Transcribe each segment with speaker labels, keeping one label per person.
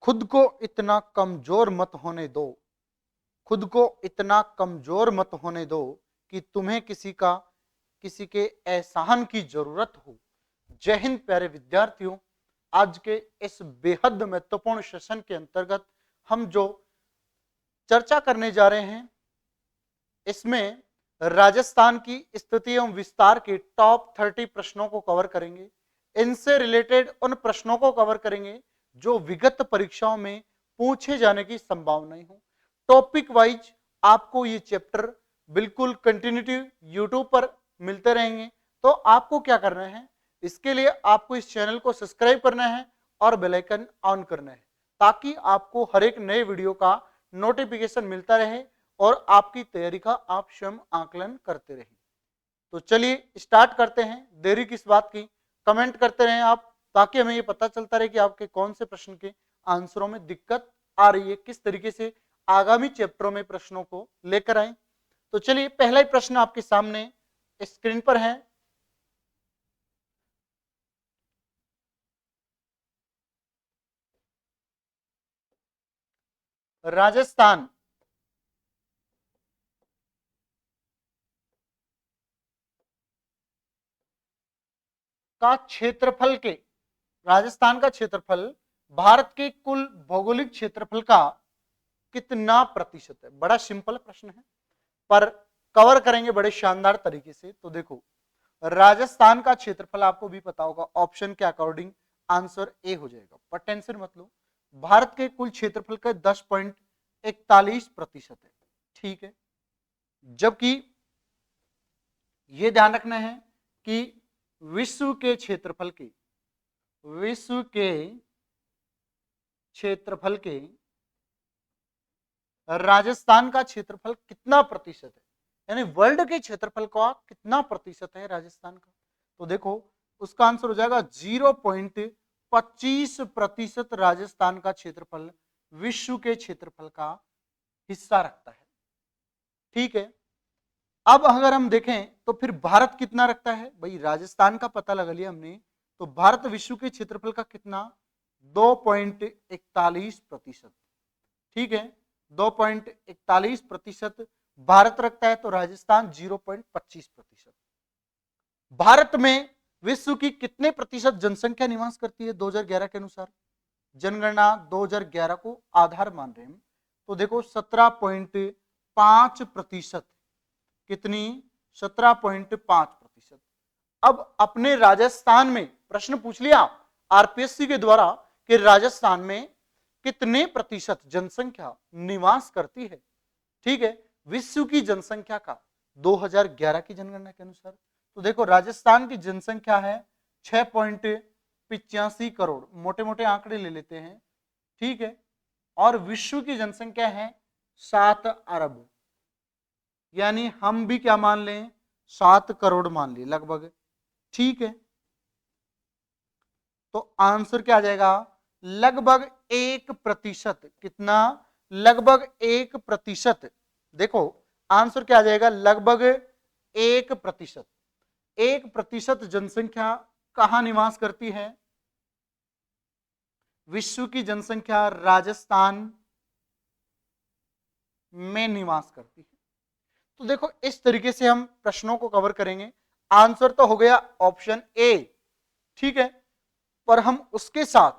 Speaker 1: खुद को इतना कमजोर मत होने दो, खुद को इतना कमजोर मत होने दो कि तुम्हें किसी के एहसान की जरूरत हो। जय हिंद प्यारे विद्यार्थियों, आज के इस बेहद महत्वपूर्ण सेशन के अंतर्गत हम जो चर्चा करने जा रहे हैं इसमें राजस्थान की स्थिति एवं विस्तार के टॉप 30 प्रश्नों को कवर करेंगे। इनसे रिलेटेड उन प्रश्नों को कवर करेंगे जो विगत परीक्षाओं में पूछे जाने की संभावनाएं हो। टॉपिक वाइज आपको ये चैप्टर बिल्कुल कंटिन्यूटी यूट्यूब पर मिलते रहेंगे। तो आपको क्या करना है, इसके लिए आपको इस चैनल को सब्सक्राइब करना है और बेल आइकन ऑन करना है ताकि आपको हर एक नए वीडियो का नोटिफिकेशन मिलता रहे और आपकी तैयारी का आप स्वयं आकलन करते रहें। तो चलिए स्टार्ट करते हैं, देरी किस बात की, कमेंट करते रहें आप ताकि हमें ये पता चलता रहे कि आपके कौन से प्रश्न के आंसरों में दिक्कत आ रही है, किस तरीके से आगामी चैप्टरों में प्रश्नों को लेकर आए। तो चलिए पहला ही प्रश्न आपके सामने स्क्रीन पर है। राजस्थान का क्षेत्रफल के राजस्थान का क्षेत्रफल भारत के कुल भौगोलिक क्षेत्रफल का कितना प्रतिशत है? बड़ा सिंपल प्रश्न है पर कवर करेंगे बड़े शानदार तरीके से। तो देखो, राजस्थान का क्षेत्रफल आपको भी पता होगा, ऑप्शन के अकॉर्डिंग आंसर ए हो जाएगा, पर टेंशन मत लो। भारत के कुल क्षेत्रफल का 10.41% है, ठीक है। जबकि यह ध्यान रखना है कि विश्व के क्षेत्रफल के राजस्थान का क्षेत्रफल कितना प्रतिशत है, यानी वर्ल्ड के क्षेत्रफल का कितना प्रतिशत है राजस्थान का। तो देखो उसका आंसर हो जाएगा 0.25% राजस्थान का क्षेत्रफल विश्व के क्षेत्रफल का हिस्सा रखता है, ठीक है। अब अगर हम देखें तो फिर भारत कितना रखता है, भाई राजस्थान का पता लगा लिया हमने, तो भारत विश्व के क्षेत्रफल का कितना, 2.41%, ठीक है। 2.41% भारत रखता है, तो राजस्थान 0.25%। भारत में विश्व की कितने प्रतिशत जनसंख्या निवास करती है 2011 के अनुसार, जनगणना 2011 को आधार मान रहे हैं, तो देखो 17.5%, कितनी, 17.5%। अब अपने राजस्थान में प्रश्न पूछ लिया आरपीएससी के द्वारा कि राजस्थान में कितने प्रतिशत जनसंख्या निवास करती है, ठीक है, विश्व की जनसंख्या का 2011 की जनगणना के अनुसार। तो देखो राजस्थान की जनसंख्या है 6.85 करोड़, मोटे मोटे आंकड़े ले लेते हैं, ठीक है, और विश्व की जनसंख्या है 7 अरब, यानी हम भी क्या मान लें, 7 करोड़ मान लें लगभग, ठीक है। तो आंसर क्या आ जाएगा, लगभग 1%, कितना, लगभग 1%। देखो आंसर क्या आ जाएगा, लगभग 1%। 1% जनसंख्या कहां निवास करती है, विश्व की जनसंख्या राजस्थान में निवास करती है। तो देखो इस तरीके से हम प्रश्नों को कवर करेंगे। आंसर तो हो गया ऑप्शन ए, ठीक है, पर हम उसके साथ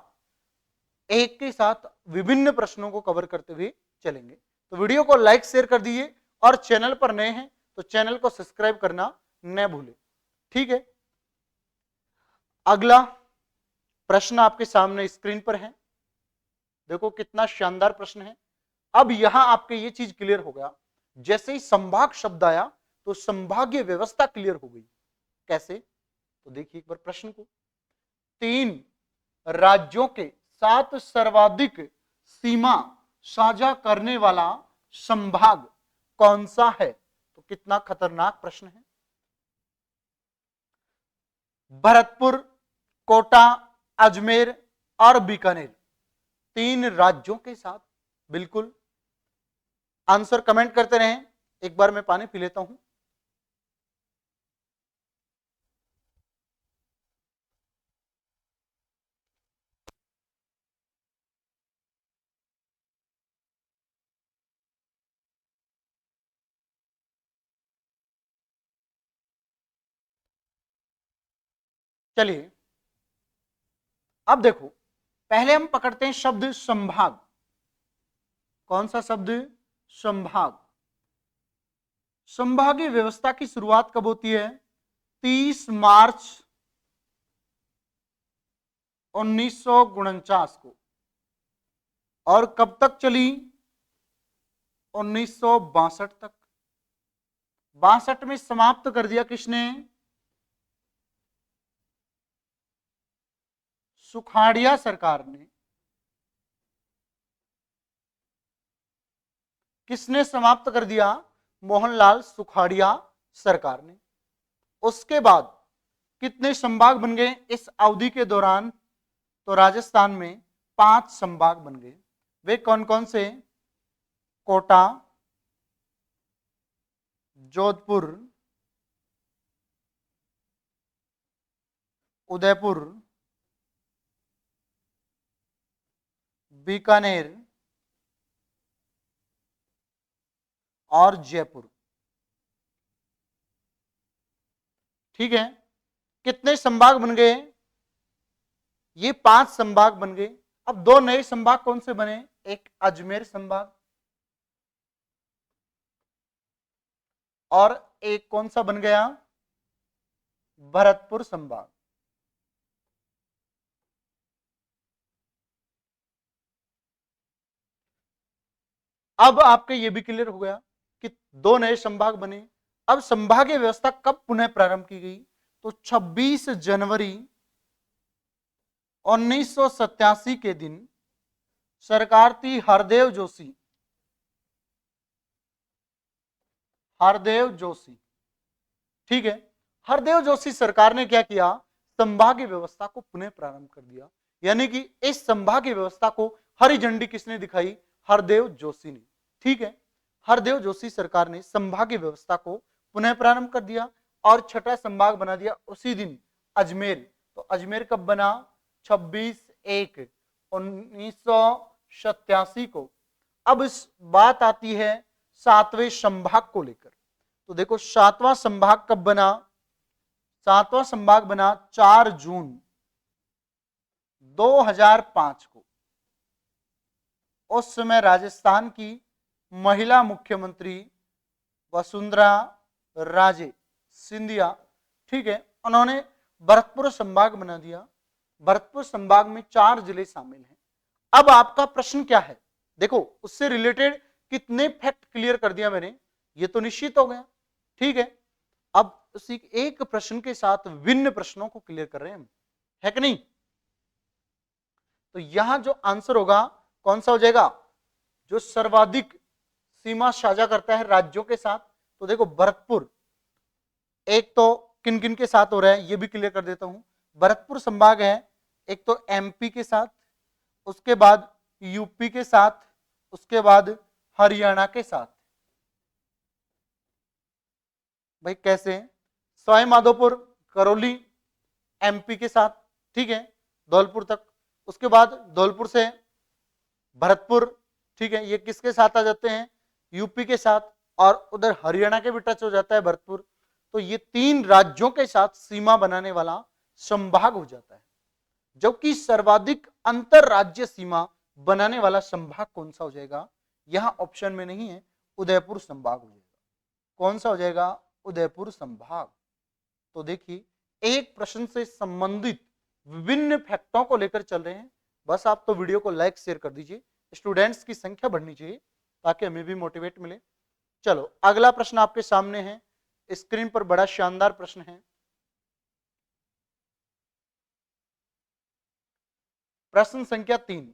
Speaker 1: एक के साथ विभिन्न प्रश्नों को कवर करते हुए चलेंगे। तो वीडियो को लाइक शेयर कर दीजिए और चैनल पर नए हैं तो चैनल को सब्सक्राइब करना न भूलें, ठीक है। अगला प्रश्न आपके सामने स्क्रीन पर है, देखो कितना शानदार प्रश्न है। अब यहां आपके ये चीज क्लियर हो गया, जैसे ही संभाग शब्द आया तो संभागीय व्यवस्था क्लियर हो गई। कैसे, तो देखिए एक बार प्रश्न को, 3 राज्यों के 7 सर्वाधिक सीमा साझा करने वाला संभाग कौन सा है, तो कितना खतरनाक प्रश्न है। भरतपुर, कोटा, अजमेर और बीकानेर, 3 राज्यों के साथ, बिल्कुल। आंसर कमेंट करते रहें, एक बार मैं पानी पी लेता हूं। चलिए अब देखो, पहले हम पकड़ते हैं शब्द संभाग। कौन सा शब्द? संभाग। संभागीय व्यवस्था की शुरुआत कब होती है? 30 मार्च 1949 को। और कब तक चली? 1962 तक। 62 में समाप्त कर दिया किसने? सुखाड़िया सरकार ने। किसने समाप्त कर दिया? मोहनलाल सुखाड़िया सरकार ने। उसके बाद कितने संभाग बन गए इस अवधि के दौरान? तो राजस्थान में 5 संभाग बन गए। वे कौन कौन से? कोटा, जोधपुर, उदयपुर, बीकानेर और जयपुर। ठीक है, कितने संभाग बन गए? ये 5 संभाग बन गए। अब 2 नए संभाग कौन से बने? एक अजमेर संभाग और एक कौन सा बन गया? भरतपुर संभाग। अब आपके ये भी क्लियर हो गया कि 2 नए संभाग बने। अब संभागीय व्यवस्था कब पुनः प्रारंभ की गई? तो 26 जनवरी 1987 के दिन सरकार थी हरदेव जोशी। हरदेव जोशी, ठीक है। हरदेव जोशी सरकार ने क्या किया? संभागीय व्यवस्था को पुनः प्रारंभ कर दिया। यानी कि इस संभागीय व्यवस्था को हरी झंडी किसने दिखाई? हरदेव जोशी ने। ठीक है, हरदेव जोशी सरकार ने संभागीय व्यवस्था को पुनः प्रारंभ कर दिया और छठा संभाग बना दिया उसी दिन अजमेर। तो अजमेर कब बना? 26/1/1987 को। अब इस बात आती है 7वें संभाग को लेकर। तो देखो 7वां संभाग कब बना? 7वां संभाग बना 4 जून 2005 को। उस समय राजस्थान की महिला मुख्यमंत्री वसुंधरा राजे सिंधिया, ठीक है, उन्होंने भरतपुर संभाग बना दिया। भरतपुर संभाग में 4 जिले शामिल हैं। अब आपका प्रश्न क्या है? देखो उससे रिलेटेड कितने फैक्ट क्लियर कर दिया मैंने, ये तो निश्चित हो गया। ठीक है, अब उसी एक प्रश्न के साथ विभिन्न प्रश्नों को क्लियर कर रहे हैं हम, है कि नहीं? तो यहां जो आंसर होगा कौन सा हो जाएगा? जो सर्वाधिक सीमा साझा करता है राज्यों के साथ। तो देखो भरतपुर, एक तो किन किन के साथ हो रहा है ये भी क्लियर कर देता हूं। भरतपुर संभाग है एक तो एमपी के साथ, उसके बाद यूपी के साथ, उसके बाद हरियाणा के साथ। भाई कैसे? सवाई माधोपुर करौली एमपी के साथ, ठीक है, धौलपुर तक। उसके बाद धौलपुर से भरतपुर, ठीक है, ये किसके साथ आ जाते हैं? यूपी के साथ, और उधर हरियाणा के भी टच हो जाता है भरतपुर। तो ये 3 राज्यों के साथ सीमा बनाने वाला संभाग हो जाता है। जबकि सर्वाधिक अंतर राज्य सीमा बनाने वाला संभाग कौन सा हो जाएगा? यहां ऑप्शन में नहीं है, उदयपुर संभाग हो जाएगा। कौन सा हो जाएगा? उदयपुर संभाग। तो देखिए एक प्रश्न से संबंधित विभिन्न फैक्टों को लेकर चल रहे हैं। बस आप तो वीडियो को लाइक शेयर कर दीजिए, स्टूडेंट्स की संख्या बढ़नी चाहिए ताकि हमें भी मोटिवेट मिले। चलो अगला प्रश्न आपके सामने है, स्क्रीन पर बड़ा शानदार प्रश्न है। प्रश्न संख्या 3,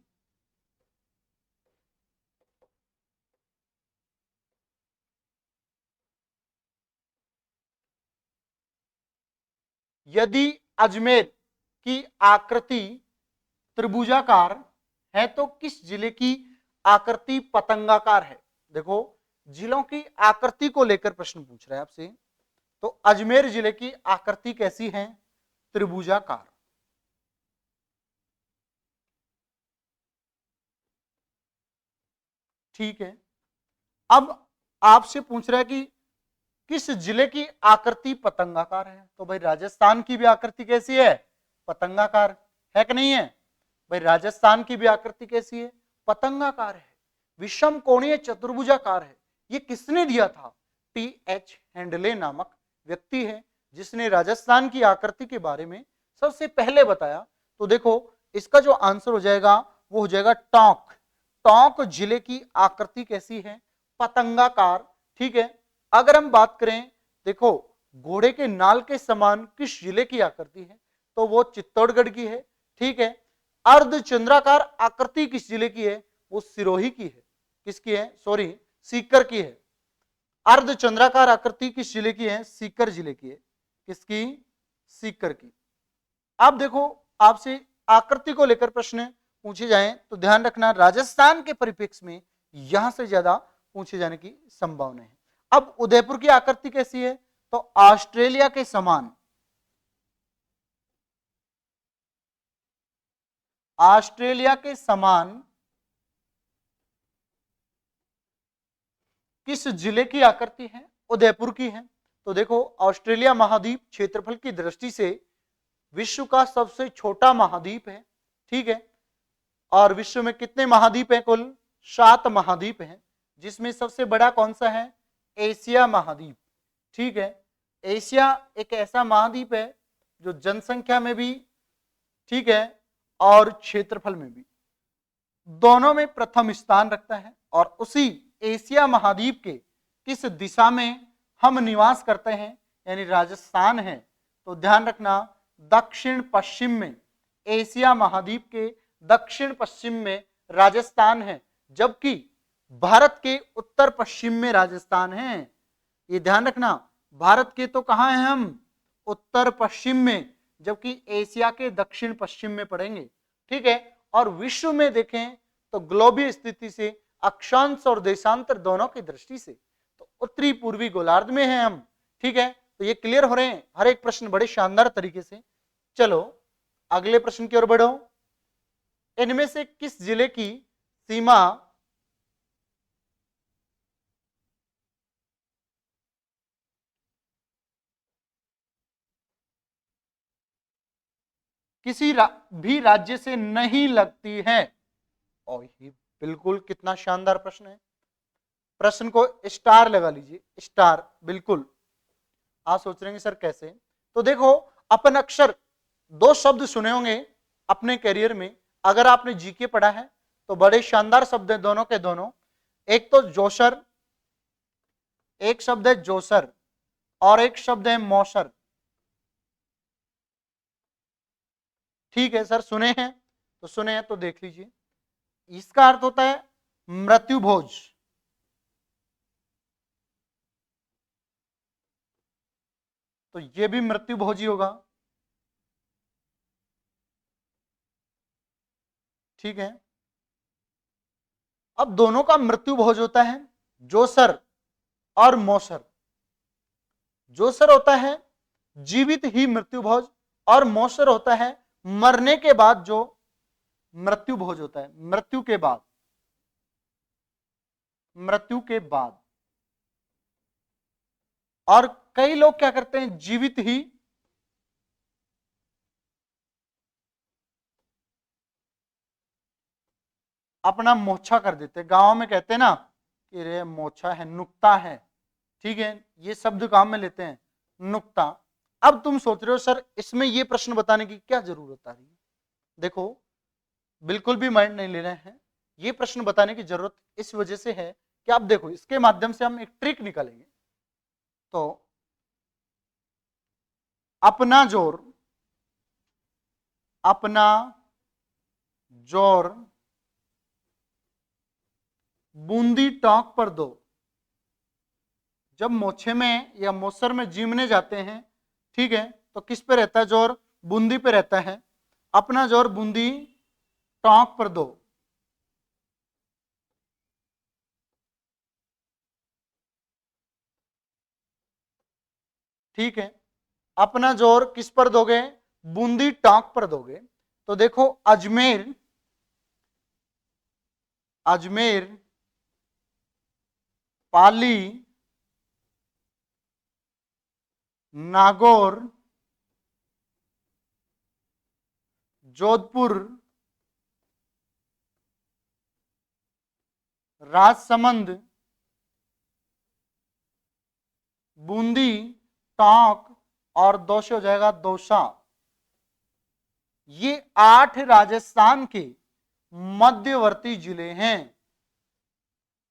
Speaker 1: यदि अजमेर की आकृति त्रिभुजाकार है तो किस जिले की आकृति पतंगाकार है? देखो जिलों की आकृति को लेकर प्रश्न पूछ रहा है आपसे। तो अजमेर जिले की आकृति कैसी है? त्रिभुजाकार। ठीक है, अब आपसे पूछ रहा है कि किस जिले की आकृति पतंगाकार है? तो भाई राजस्थान की भी आकृति कैसी है? पतंगाकार है कि नहीं है भाई। राजस्थान की भी आकृति कैसी है, पतंगाकार है, विषम कोणीय चतुर्भुजाकार है। ये किसने दिया था, टी.एच. हेंडले नामक व्यक्ति है जिसने राजस्थान की आकृति के बारे में सबसे पहले बताया। तो देखो इसका जो आंसर हो जाएगा वो हो जाएगा टोंक। टोंक जिले की आकृति कैसी है, पतंगाकार। ठीक है, अगर हम बात करें देखो घोड़े के नाल के समान किस जिले की आकृति है, तो वो चित्तौड़गढ़ की है। ठीक है, अर्धचंद्राकार आकृति किस जिले की है, वो सिरोही की है। किसकी है, सॉरी सीकर की है। अर्धचंद्राकार आकृति किस जिले की है, सीकर जिले की है। किसकी, सीकर की। अब देखो आपसे आकृति को लेकर प्रश्न पूछे जाएं तो ध्यान रखना राजस्थान के परिप्रेक्ष्य में यहां से ज्यादा पूछे जाने की संभावना है। अब उदयपुर की आकृति कैसी है, तो ऑस्ट्रेलिया के समान, ऑस्ट्रेलिया के समान किस जिले की आकृति है, उदयपुर की है। तो देखो ऑस्ट्रेलिया महाद्वीप क्षेत्रफल की दृष्टि से विश्व का सबसे छोटा महाद्वीप है। ठीक है, और विश्व में कितने महाद्वीप हैं, कुल 7 महाद्वीप हैं, जिसमें सबसे बड़ा कौन सा है, एशिया महाद्वीप। ठीक है, एशिया एक ऐसा महाद्वीप है जो जनसंख्या में भी, ठीक है, और क्षेत्रफल में भी दोनों में प्रथम स्थान रखता है। और उसी एशिया महाद्वीप के किस दिशा में हम निवास करते हैं, यानी राजस्थान है। तो ध्यान रखना दक्षिण पश्चिम में, एशिया महाद्वीप के दक्षिण पश्चिम में राजस्थान है, जबकि भारत के उत्तर पश्चिम में राजस्थान है। ये ध्यान रखना, भारत के तो कहां हैं हम, उत्तर पश्चिम में, जबकि एशिया के दक्षिण पश्चिम में पड़ेंगे। ठीक है, और विश्व में देखें तो ग्लोबीय स्थिति से अक्षांश और देशांतर दोनों की दृष्टि से तो उत्तरी पूर्वी गोलार्ध में हैं हम। ठीक है, तो ये क्लियर हो रहे हैं हर एक प्रश्न बड़े शानदार तरीके से। चलो अगले प्रश्न की ओर बढ़ो। इनमें से किस जिले की सीमा किसी भी राज्य से नहीं लगती है? और ये बिल्कुल कितना शानदार प्रश्न है, प्रश्न को स्टार लगा लीजिए, स्टार। बिल्कुल आप सोच रहे हैं सर कैसे, तो देखो अपन अक्सर 2 शब्द सुने होंगे अपने करियर में, अगर आपने जीके पढ़ा है तो बड़े शानदार शब्द हैं दोनों के दोनों। एक तो जोशर, एक शब्द है जोसर और एक शब्द है मौसर। ठीक है सर, सुने हैं तो सुने हैं तो देख लीजिए। इसका अर्थ होता है मृत्यु भोज। तो ये भी मृत्यु भोजी होगा। ठीक है, अब दोनों का मृत्यु भोज होता है जोसर और मौसर। जोसर होता है जीवित ही मृत्यु भोज और मौसर होता है मरने के बाद जो मृत्यु भोज होता है, मृत्यु के बाद, मृत्यु के बाद। और कई लोग क्या करते हैं, जीवित ही अपना मोछा कर देते हैं। गांव में कहते हैं ना कि रे मोछा है, नुक्ता है। ठीक है, ये शब्द काम में लेते हैं, नुक्ता। अब तुम सोच रहे हो सर इसमें ये प्रश्न बताने की क्या जरूरत आ रही है। देखो बिल्कुल भी माइंड नहीं ले रहे हैं, ये प्रश्न बताने की जरूरत इस वजह से है कि आप देखो इसके माध्यम से हम एक ट्रिक निकालेंगे। तो अपना जोर, अपना जोर बूंदी टोंक पर दो। जब मोछे में या मोसर में जीमने जाते हैं, ठीक है, तो किस पे रहता है जोर, बूंदी पे रहता है। अपना जोर बूंदी टोंक पर दो। ठीक है, अपना जोर किस पर दोगे, बूंदी टोंक पर दोगे। तो देखो अजमेर, अजमेर, पाली, नागौर, जोधपुर, राजसमंद, बूंदी, टोंक और 2 से हो जाएगा दौसा। ये 8 राजस्थान के मध्यवर्ती जिले हैं।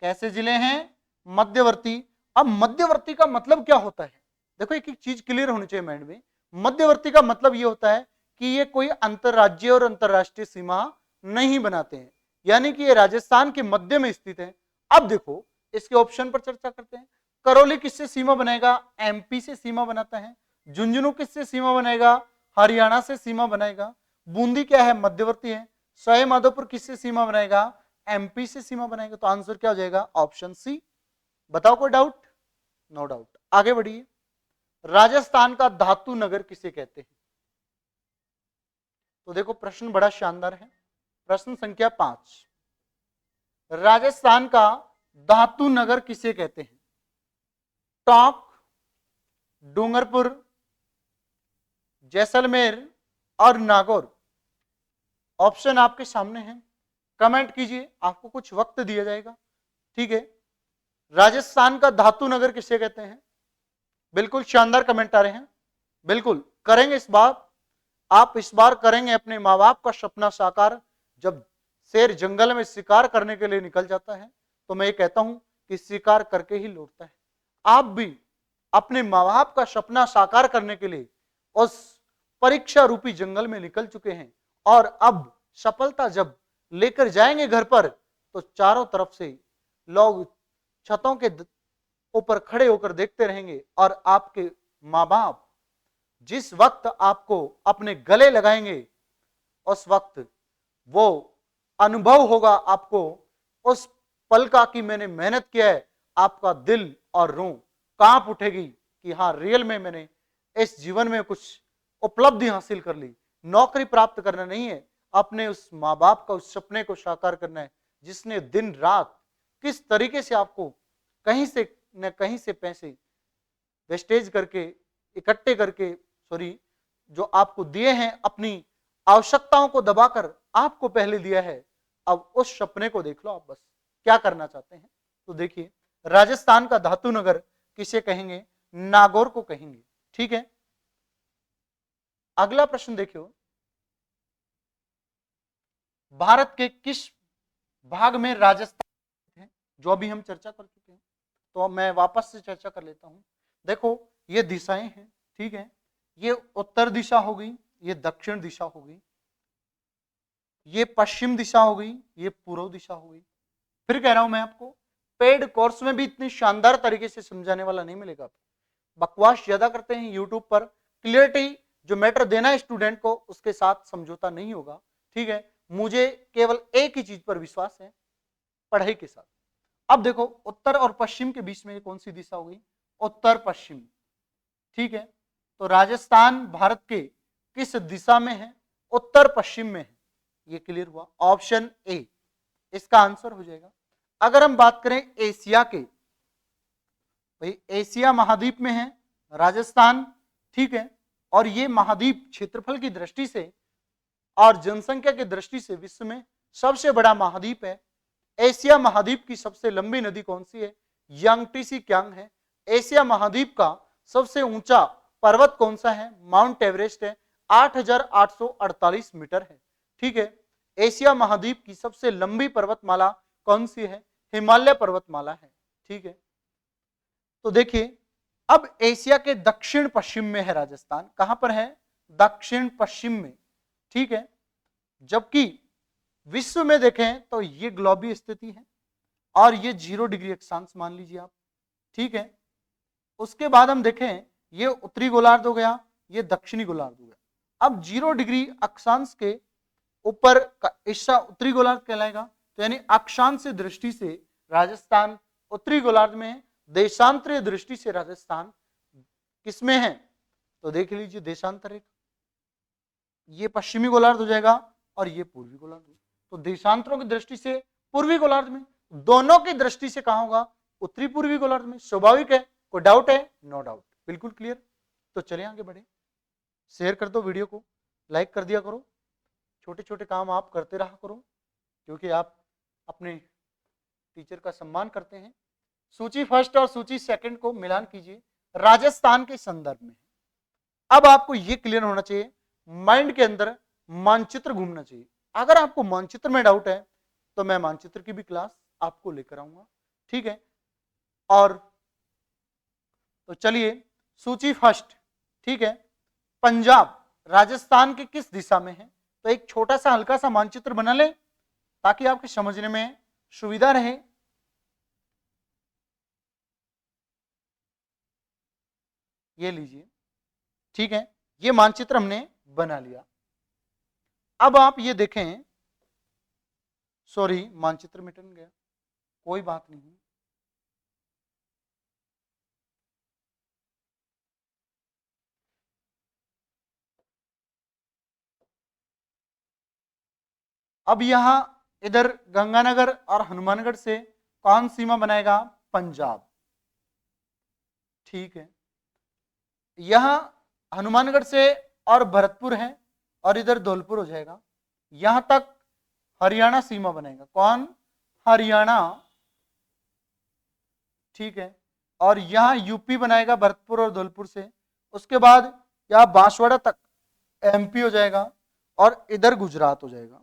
Speaker 1: कैसे जिले हैं? मध्यवर्ती। अब मध्यवर्ती का मतलब क्या होता है? देखो एक एक चीज क्लियर होनी चाहिए माइंड में। मध्यवर्ती का मतलब ये होता है कि ये कोई अंतरराज्यीय और अंतरराष्ट्रीय सीमा नहीं बनाते हैं, यानी कि ये राजस्थान के मध्य में स्थित है। अब देखो इसके ऑप्शन पर चर्चा करते हैं। करौली किससे सीमा बनाएगा? एमपी से सीमा बनाता है। झुंझुनू किससे सीमा बनाएगा? हरियाणा से सीमा बनाएगा। बूंदी क्या है? मध्यवर्ती है। सवाई माधोपुर किससे सीमा बनाएगा? एमपी से सीमा बनाएगा। तो आंसर क्या हो जाएगा? Option C. बताओ कोई डाउट? No doubt. आगे बढ़िए। राजस्थान का धातु नगर किसे कहते हैं? तो देखो प्रश्न बड़ा शानदार है। प्रश्न संख्या 5, राजस्थान का धातु नगर किसे कहते हैं? टोंक, डूंगरपुर, जैसलमेर और नागौर। ऑप्शन आपके सामने हैं, कमेंट कीजिए, आपको कुछ वक्त दिया जाएगा। ठीक है, राजस्थान का धातु नगर किसे कहते हैं? बिल्कुल शानदार कमेंट आ रहे हैं। बिल्कुल करेंगे इस बार, आप इस बार करेंगे अपने माँ बाप का सपना साकार। जब शेर जंगल में शिकार करने के लिए निकल जाता है तो मैं ये कहता हूं कि शिकार करके ही लौटता है। आप भी अपने माँ बाप का सपना साकार करने के लिए उस परीक्षा रूपी जंगल में निकल चुके हैं, और अब सफलता जब लेकर जाएंगे घर पर तो चारों तरफ से लोग छतों के ऊपर खड़े होकर देखते रहेंगे, और आपके माँ बाप जिस वक्त आपको अपने गले लगाएंगे उस वक्त वो अनुभव होगा आपको उस पल का कि मैंने मेहनत किया है। आपका दिल और रूह कांप उठेगी कि हाँ रियल में मैंने इस जीवन में कुछ उपलब्धि हासिल कर ली। नौकरी प्राप्त करना नहीं है, अपने उस माँ बाप का उस सपने को साकार करना है जिसने दिन रात किस तरीके से आपको कहीं से न कहीं से पैसे वेस्टेज करके इकट्ठे करके जो आपको दिए हैं, अपनी आवश्यकताओं को दबाकर आपको पहले दिया है। अब उस सपने को देख लो आप बस क्या करना चाहते हैं। तो देखिए राजस्थान का धातु नगर किसे कहेंगे? नागौर को कहेंगे। ठीक है, अगला प्रश्न देखियो, भारत के किस भाग में राजस्थान है? जो अभी हम चर्चा कर चुके हैं, तो मैं वापस से चर्चा कर लेता हूं। देखो ये दिशाएं हैं, ठीक है, ये उत्तर दिशा हो गई, ये दक्षिण दिशा हो गई, ये पश्चिम दिशा हो गई, ये पूर्व दिशा हो गई। फिर कह रहा हूं मैं आपको, पेड कोर्स में भी इतनी शानदार तरीके से समझाने वाला नहीं मिलेगा आपको। बकवास ज्यादा करते हैं यूट्यूब पर, क्लियरिटी जो मैटर देना है स्टूडेंट को उसके साथ समझौता नहीं होगा। ठीक है, मुझे केवल एक ही चीज पर विश्वास है, पढ़ाई के साथ। अब देखो उत्तर और पश्चिम के बीच में कौन सी दिशा होगी? उत्तर पश्चिम। ठीक है, तो राजस्थान भारत के किस दिशा में है? उत्तर पश्चिम में है। ये क्लियर हुआ, ऑप्शन ए इसका आंसर हो जाएगा। अगर हम बात करें एशिया के, भाई एशिया महाद्वीप में है राजस्थान। ठीक है, और ये महाद्वीप क्षेत्रफल की दृष्टि से और जनसंख्या की दृष्टि से विश्व में सबसे बड़ा महाद्वीप है। एशिया महाद्वीप की सबसे लंबी नदी कौन सी है? यांगटीसी क्यांग है। एशिया महाद्वीप का सबसे ऊंचा पर्वत कौन सा है? माउंट एवरेस्ट है, 8,848 मीटर है। ठीक है, एशिया महाद्वीप की सबसे लंबी पर्वतमाला कौन सी है? हिमालय पर्वतमाला है। ठीक है, तो देखिए अब एशिया के दक्षिण पश्चिम में है राजस्थान। कहां पर है? दक्षिण पश्चिम में। ठीक है, जबकि विश्व में देखें तो ये ग्लोबी स्थिति है और ये 0 डिग्री अक्षांश मान लीजिए आप। ठीक है, उसके बाद हम देखें ये उत्तरी गोलार्ध हो गया, ये दक्षिणी गोलार्ध हो गया। अब 0 डिग्री अक्षांश के ऊपर का हिस्सा उत्तरी गोलार्ध कहलाएगा। तो यानी अक्षांश दृष्टि से राजस्थान उत्तरी गोलार्ध में है, देशांतरीय दृष्टि से राजस्थान किसमें है? तो देख लीजिए देशांतर रेखा, ये पश्चिमी गोलार्ध हो जाएगा और ये पूर्वी गोलार्ध। तो देशांतरों की दृष्टि से पूर्वी गोलार्ध में, दोनों की दृष्टि से कहां होगा? उत्तरी पूर्वी गोलार्ध में। स्वाभाविक है, कोई डाउट है? नो डाउट, बिल्कुल क्लियर। तो चलिए आगे बढ़े, शेयर कर दो वीडियो को, लाइक कर दिया करो, छोटे छोटे काम आप करते रहा करो, क्योंकि आप अपने टीचर का सम्मान करते हैं। सूची फर्स्ट और सूची सेकंड को मिलान कीजिए, राजस्थान के संदर्भ में। अब आपको यह क्लियर होना चाहिए, माइंड के अंदर मानचित्र घूमना चाहिए। अगर आपको मानचित्र में डाउट है तो मैं मानचित्र की भी क्लास आपको लेकर आऊंगा, ठीक है। और तो चलिए सूची फर्स्ट, ठीक है। पंजाब राजस्थान के किस दिशा में है? तो एक छोटा सा हल्का सा मानचित्र बना ले ताकि आपके समझने में सुविधा रहे। ये लीजिए, ठीक है, ये मानचित्र हमने बना लिया। अब आप ये देखें, सॉरी मानचित्र मिटन गया, कोई बात नहीं। अब यहां इधर गंगानगर और हनुमानगढ़ से कौन सीमा बनाएगा? पंजाब, ठीक है। यहां हनुमानगढ़ से और भरतपुर है और इधर धौलपुर हो जाएगा, यहां तक हरियाणा सीमा बनेगा। कौन? हरियाणा, ठीक है। और यहां यूपी बनाएगा भरतपुर और धौलपुर से। उसके बाद यहां बांसवाड़ा तक एमपी हो जाएगा और इधर गुजरात हो जाएगा,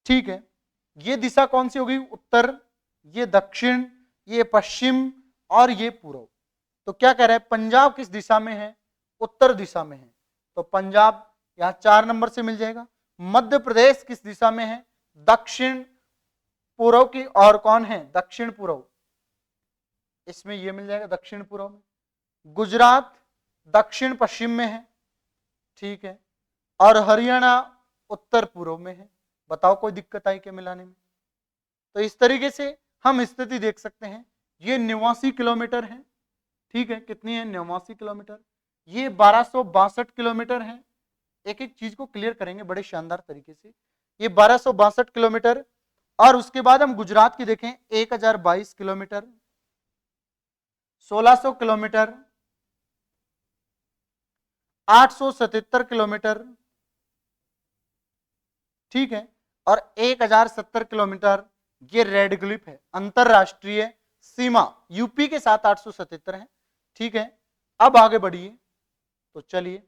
Speaker 1: ठीक है। ये दिशा कौन सी होगी? उत्तर, ये दक्षिण, ये पश्चिम और ये पूर्व। तो क्या कह रहा है? पंजाब किस दिशा में है? उत्तर दिशा में है, तो पंजाब यहां 4 नंबर से मिल जाएगा। मध्य प्रदेश किस दिशा में है? दक्षिण पूर्व की, और कौन है? दक्षिण पूर्व, इसमें ये मिल जाएगा दक्षिण पूर्व में। गुजरात दक्षिण पश्चिम में है, ठीक है। और हरियाणा उत्तर पूर्व में है। बताओ कोई दिक्कत आई क्या मिलाने में? तो इस तरीके से हम स्थिति देख सकते हैं। ये 89 किलोमीटर है, ठीक है। कितनी है? 89 किलोमीटर। ये 1262 किलोमीटर है। एक एक चीज को क्लियर करेंगे बड़े शानदार तरीके से। ये 1262 किलोमीटर, और उसके बाद हम गुजरात की देखें, 1022 किलोमीटर, 1600 किलोमीटर, 877 किलोमीटर, ठीक है। और 1070 किलोमीटर ये रेड क्लिफ है, अंतरराष्ट्रीय सीमा यूपी के साथ 877 है, ठीक है। अब आगे बढ़िए, तो चलिए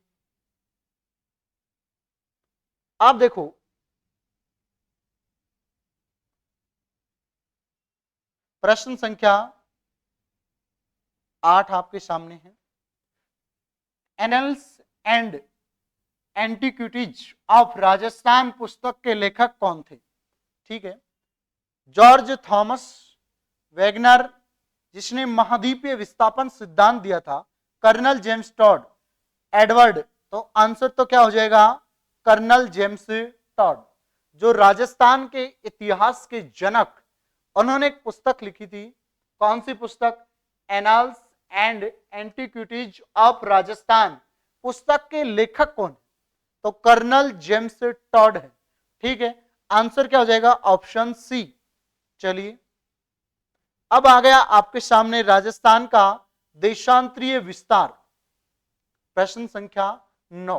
Speaker 1: आप देखो, प्रश्न संख्या 8 आपके सामने है। Annuls and antiquities of Rajasthan पुस्तक के लेखक कौन थे? ठीक है, जॉर्ज थॉमस वैगनर, जिसने महाद्वीपीय विस्थापन सिद्धांत दिया था, कर्नल जेम्स टॉड, एडवर्ड, तो आंसर तो क्या हो जाएगा? कर्नल जेम्स टॉड, जो राजस्थान के इतिहास के जनक, उन्होंने एक पुस्तक लिखी थी। कौन सी पुस्तक? Annals and antiquities of Rajasthan. पुस्तक के लेखक कौन? तो कर्नल जेम्स टॉड है, ठीक है। आंसर क्या हो जाएगा? Option C. चलिए अब आ गया आपके सामने राजस्थान का देशांतरीय विस्तार, प्रश्न संख्या 9।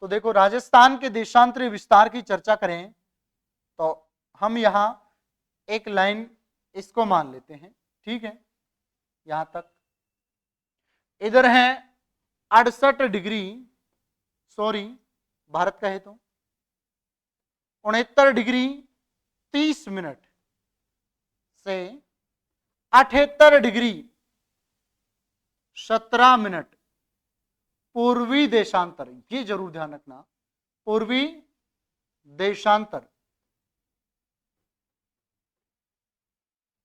Speaker 1: तो देखो, राजस्थान के देशांतरीय विस्तार की चर्चा करें तो हम यहां एक लाइन इसको मान लेते हैं, ठीक है। यहां तक इधर है 68 डिग्री, सॉरी भारत का है तो 69 डिग्री 30 मिनट से 78 डिग्री 17 मिनट पूर्वी देशांतर। ये जरूर ध्यान रखना, पूर्वी देशांतर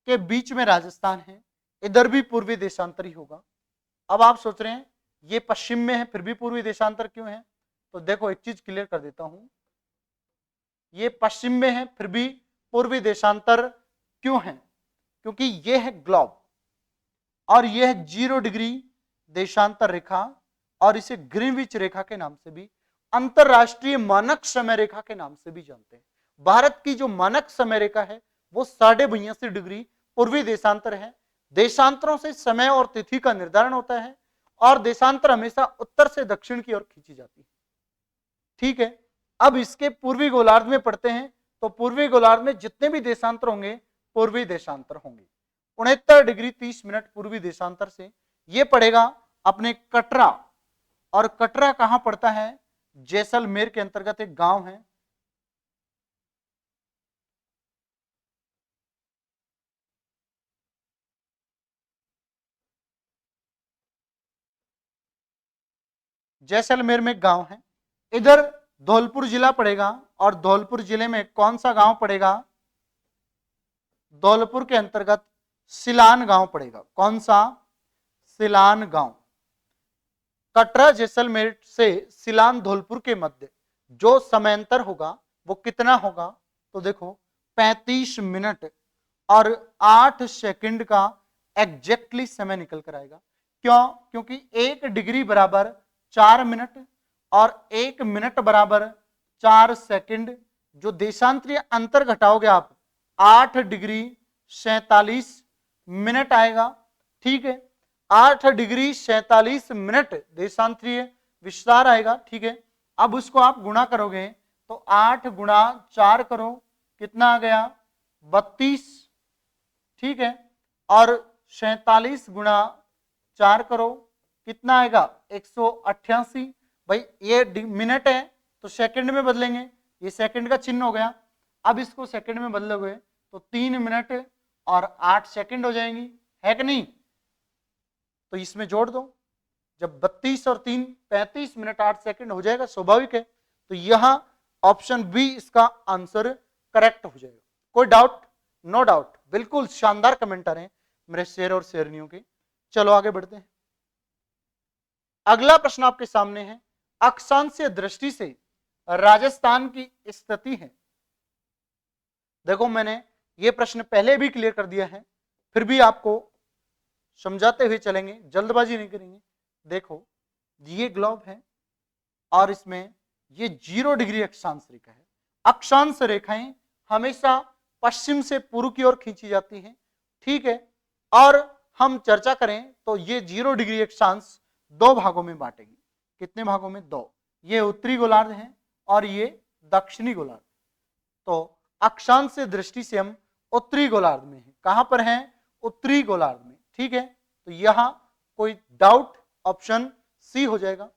Speaker 1: के बीच में राजस्थान है। इधर भी पूर्वी देशांतर ही होगा। अब आप सोच रहे हैं ये पश्चिम में है फिर भी पूर्वी देशांतर क्यों है? तो देखो एक चीज क्लियर कर देता हूं, ये पश्चिम में है फिर भी पूर्वी देशांतर क्यों है? क्योंकि ये है ग्लोब और ये है 0 डिग्री देशांतर रेखा, और इसे ग्रीनविच रेखा के नाम से भी, अंतरराष्ट्रीय मानक समय रेखा के नाम से भी जानते हैं। भारत की जो मानक समय रेखा है वो 82.5 डिग्री पूर्वी देशांतर है, देशांतरों से समय और तिथि का निर्धारण होता है और देशांतर हमेशा उत्तर से दक्षिण की ओर खींची जाती है। ठीक है, अब इसके पूर्वी गोलार्ध में पढ़ते हैं तो पूर्वी गोलार्ध में जितने भी देशांतर होंगे पूर्वी देशांतर होंगे। 69 डिग्री 30 मिनट पूर्वी देशांतर से ये पड़ेगा अपने कटरा, और कटरा कहां पड़ता है? जैसलमेर के अंतर्गत एक गांव है। जैसलमेर में गांव है। इधर धौलपुर जिला पड़ेगा और धौलपुर जिले में कौन सा गांव पड़ेगा? धौलपुर के अंतर्गत सिलान गांव पड़ेगा। कौन सा? सिलान गांव। कटरा जैसलमेर से सिलान धौलपुर के मध्य जो समयांतर होगा वो कितना होगा? तो देखो 35 मिनट और 8 सेकंड का एग्जैक्टली समय निकल कर आएगा। क्यों? क्योंकि 1 डिग्री बराबर 4 मिनट और 1 मिनट बराबर 4 सेकंड। जो देशांतरीय अंतर घटाओगे आप 8 डिग्री 47 मिनट आएगा। ठीक है, 8 डिग्री 47 मिनट देशांतरीय विस्तार आएगा। ठीक है, अब उसको आप गुणा करोगे तो 8 गुणा 4 करो, कितना आ गया? 32। ठीक है, और 47 गुणा 4 करो, कितना आएगा? 188। भाई ये मिनट है तो सेकंड में बदलेंगे, ये सेकंड का चिन्ह हो गया। अब इसको सेकंड में बदलोगे तो 3 मिनट और 8 सेकंड हो जाएंगी, है कि नहीं? तो इसमें जोड़ दो, जब 32 और 3 35 मिनट 8 सेकंड हो जाएगा, स्वाभाविक है। तो यहां ऑप्शन बी इसका आंसर करेक्ट हो जाएगा। कोई डाउट? No doubt. बिल्कुल शानदार कमेंटर हैं मेरे शेर और शेरनियों के। चलो आगे बढ़ते हैं। अगला प्रश्न आपके सामने है, अक्षांशीय दृष्टि से राजस्थान की स्थिति है। देखो मैंने ये प्रश्न पहले भी क्लियर कर दिया है, फिर भी आपको समझाते हुए चलेंगे, जल्दबाजी नहीं करेंगे। देखो ये ग्लोब है और इसमें ये 0 डिग्री अक्षांश रेखा है। अक्षांश रेखाएं हमेशा पश्चिम से पूर्व की ओर खींची जाती हैं। ठीक है, और हम चर्चा करें तो ये 0 डिग्री अक्षांश 2 भागों में बांटेंगे। कितने भागों में? 2। ये उत्तरी गोलार्ध है और ये दक्षिणी गोलार्ध। तो अक्षांश से दृष्टि से हम उत्तरी गोलार्ध में हैं। कहां पर हैं? उत्तरी गोलार्ध में। ठीक है, तो यहां कोई डाउट? ऑप्शन सी हो जाएगा।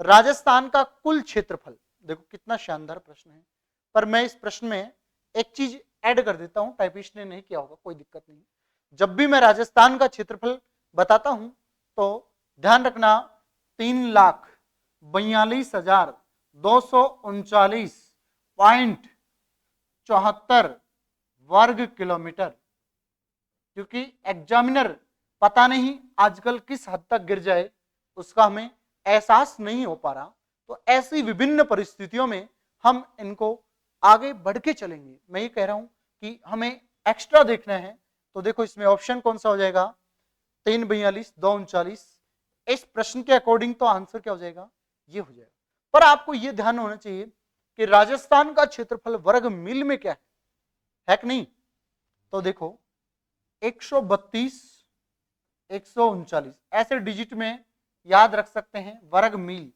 Speaker 1: राजस्थान का कुल क्षेत्रफल, देखो कितना शानदार प्रश्न है, पर मैं इस प्रश्न में एक चीज ऐड कर देता हूं, टाइपिस्ट ने नहीं किया होगा, कोई दिक्कत नहीं। जब भी मैं राजस्थान का क्षेत्रफल बताता हूं तो ध्यान रखना 3,42,239.74 वर्ग किलोमीटर। क्योंकि एग्जामिनर पता नहीं आजकल किस हद तक गिर जाए, उसका हमें एहसास नहीं हो पा रहा। तो ऐसी विभिन्न परिस्थितियों में हम इनको आगे बढ़ के चलेंगे। मैं ये कह रहा हूं कि हमें एक्स्ट्रा देखना है। तो देखो इसमें ऑप्शन कौन सा हो जाएगा? 3,42,239। इस प्रश्न के अकॉर्डिंग तो आंसर क्या हो जाएगा? ये हो जाएगा। पर आपको ये ध्यान होना चाहिए कि राजस्थान का क्षेत्रफल वर्ग मील में क्या है कि नहीं? तो देखो 132, 139 ऐसे डिजिट में याद रख सकते हैं वर्ग मील।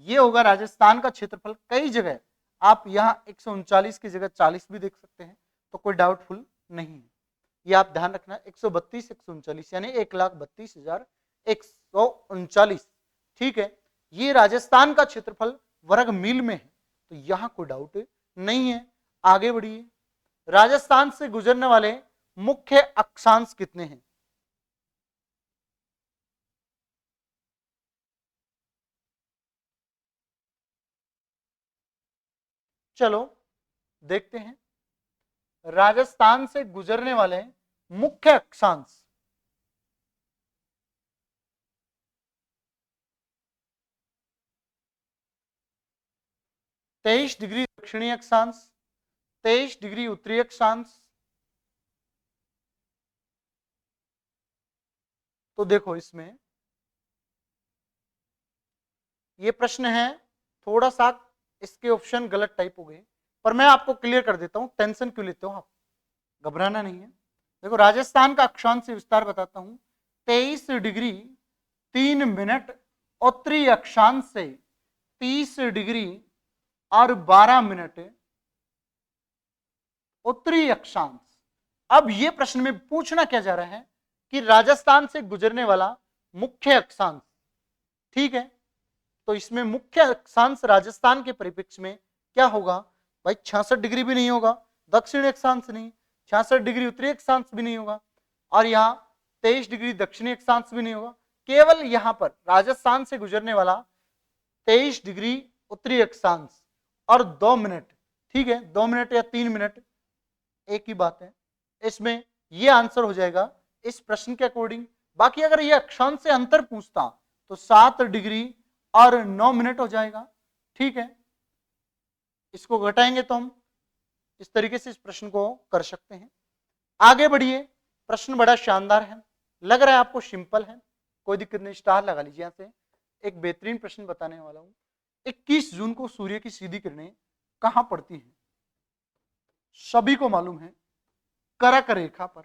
Speaker 1: ये होगा राजस्थान का क्षेत्रफल। कई जगह आप यहां 139 की जगह 40 भी देख सकते हैं, तो कोई डाउटफुल नहीं है। ये आप ध्यान रखना, 132 139 यानी 1,32,139। ठीक है, ये राजस्थान का क्षेत्रफल वर्ग मील में है, तो यहां कोई डाउट नहीं है। आगे बढ़िए। राजस्थान से गुजरने वाले मुख्य अक्षांश कितने हैं? चलो देखते हैं। राजस्थान से गुजरने वाले मुख्य अक्षांश, तेईस डिग्री दक्षिणी अक्षांश, 23 डिग्री उत्तरी अक्षांश। तो देखो इसमें ये प्रश्न है, थोड़ा सा इसके ऑप्शन गलत टाइप हो गए, पर मैं आपको क्लियर कर देता हूं। टेंशन क्यों लेते हो आप? घबराना नहीं है। देखो राजस्थान का अक्षांश विस्तार बताता हूं, 23 डिग्री 3 मिनट उत्तरी अक्षांश से 30 डिग्री और 12 मिनट उत्तरी अक्षांश। अब यह प्रश्न में पूछना क्या जा रहा है कि राजस्थान से गुजरने वाला मुख्य अक्षांश, ठीक है, तो इसमें मुख्य अक्षांश राजस्थान के परिप्रेक्ष्य में क्या होगा भाई, 66 डिग्री भी नहीं होगा, दक्षिणी अक्षांश नहीं, 66 डिग्री उत्तरी अक्षांश भी नहीं होगा, और यहाँ 23 डिग्री दक्षिणी अक्षांश भी नहीं होगा, केवल यहां पर राजस्थान से गुजरने वाला 23 डिग्री उत्तरी अक्षांश और 2 मिनट, ठीक है, 2 मिनट या 3 मिनट एक ही बात है, इसमें यह आंसर हो जाएगा इस प्रश्न के अकॉर्डिंग। बाकी अगर यह अक्षांश से अंतर पूछता तो 7 डिग्री और 9 मिनट हो जाएगा, ठीक है, इसको घटाएंगे तो हम इस तरीके से इस प्रश्न को कर सकते हैं। आगे बढ़िए, प्रश्न बड़ा शानदार है, लग रहा है आपको सिंपल है, कोई दिक्कत नहीं, स्टार लगा लीजिए। यहां से एक बेहतरीन प्रश्न बताने वाला हूं। 21 जून को सूर्य की सीधी किरणें कहां पड़ती हैं? सभी को मालूम है, कर्क रेखा पर।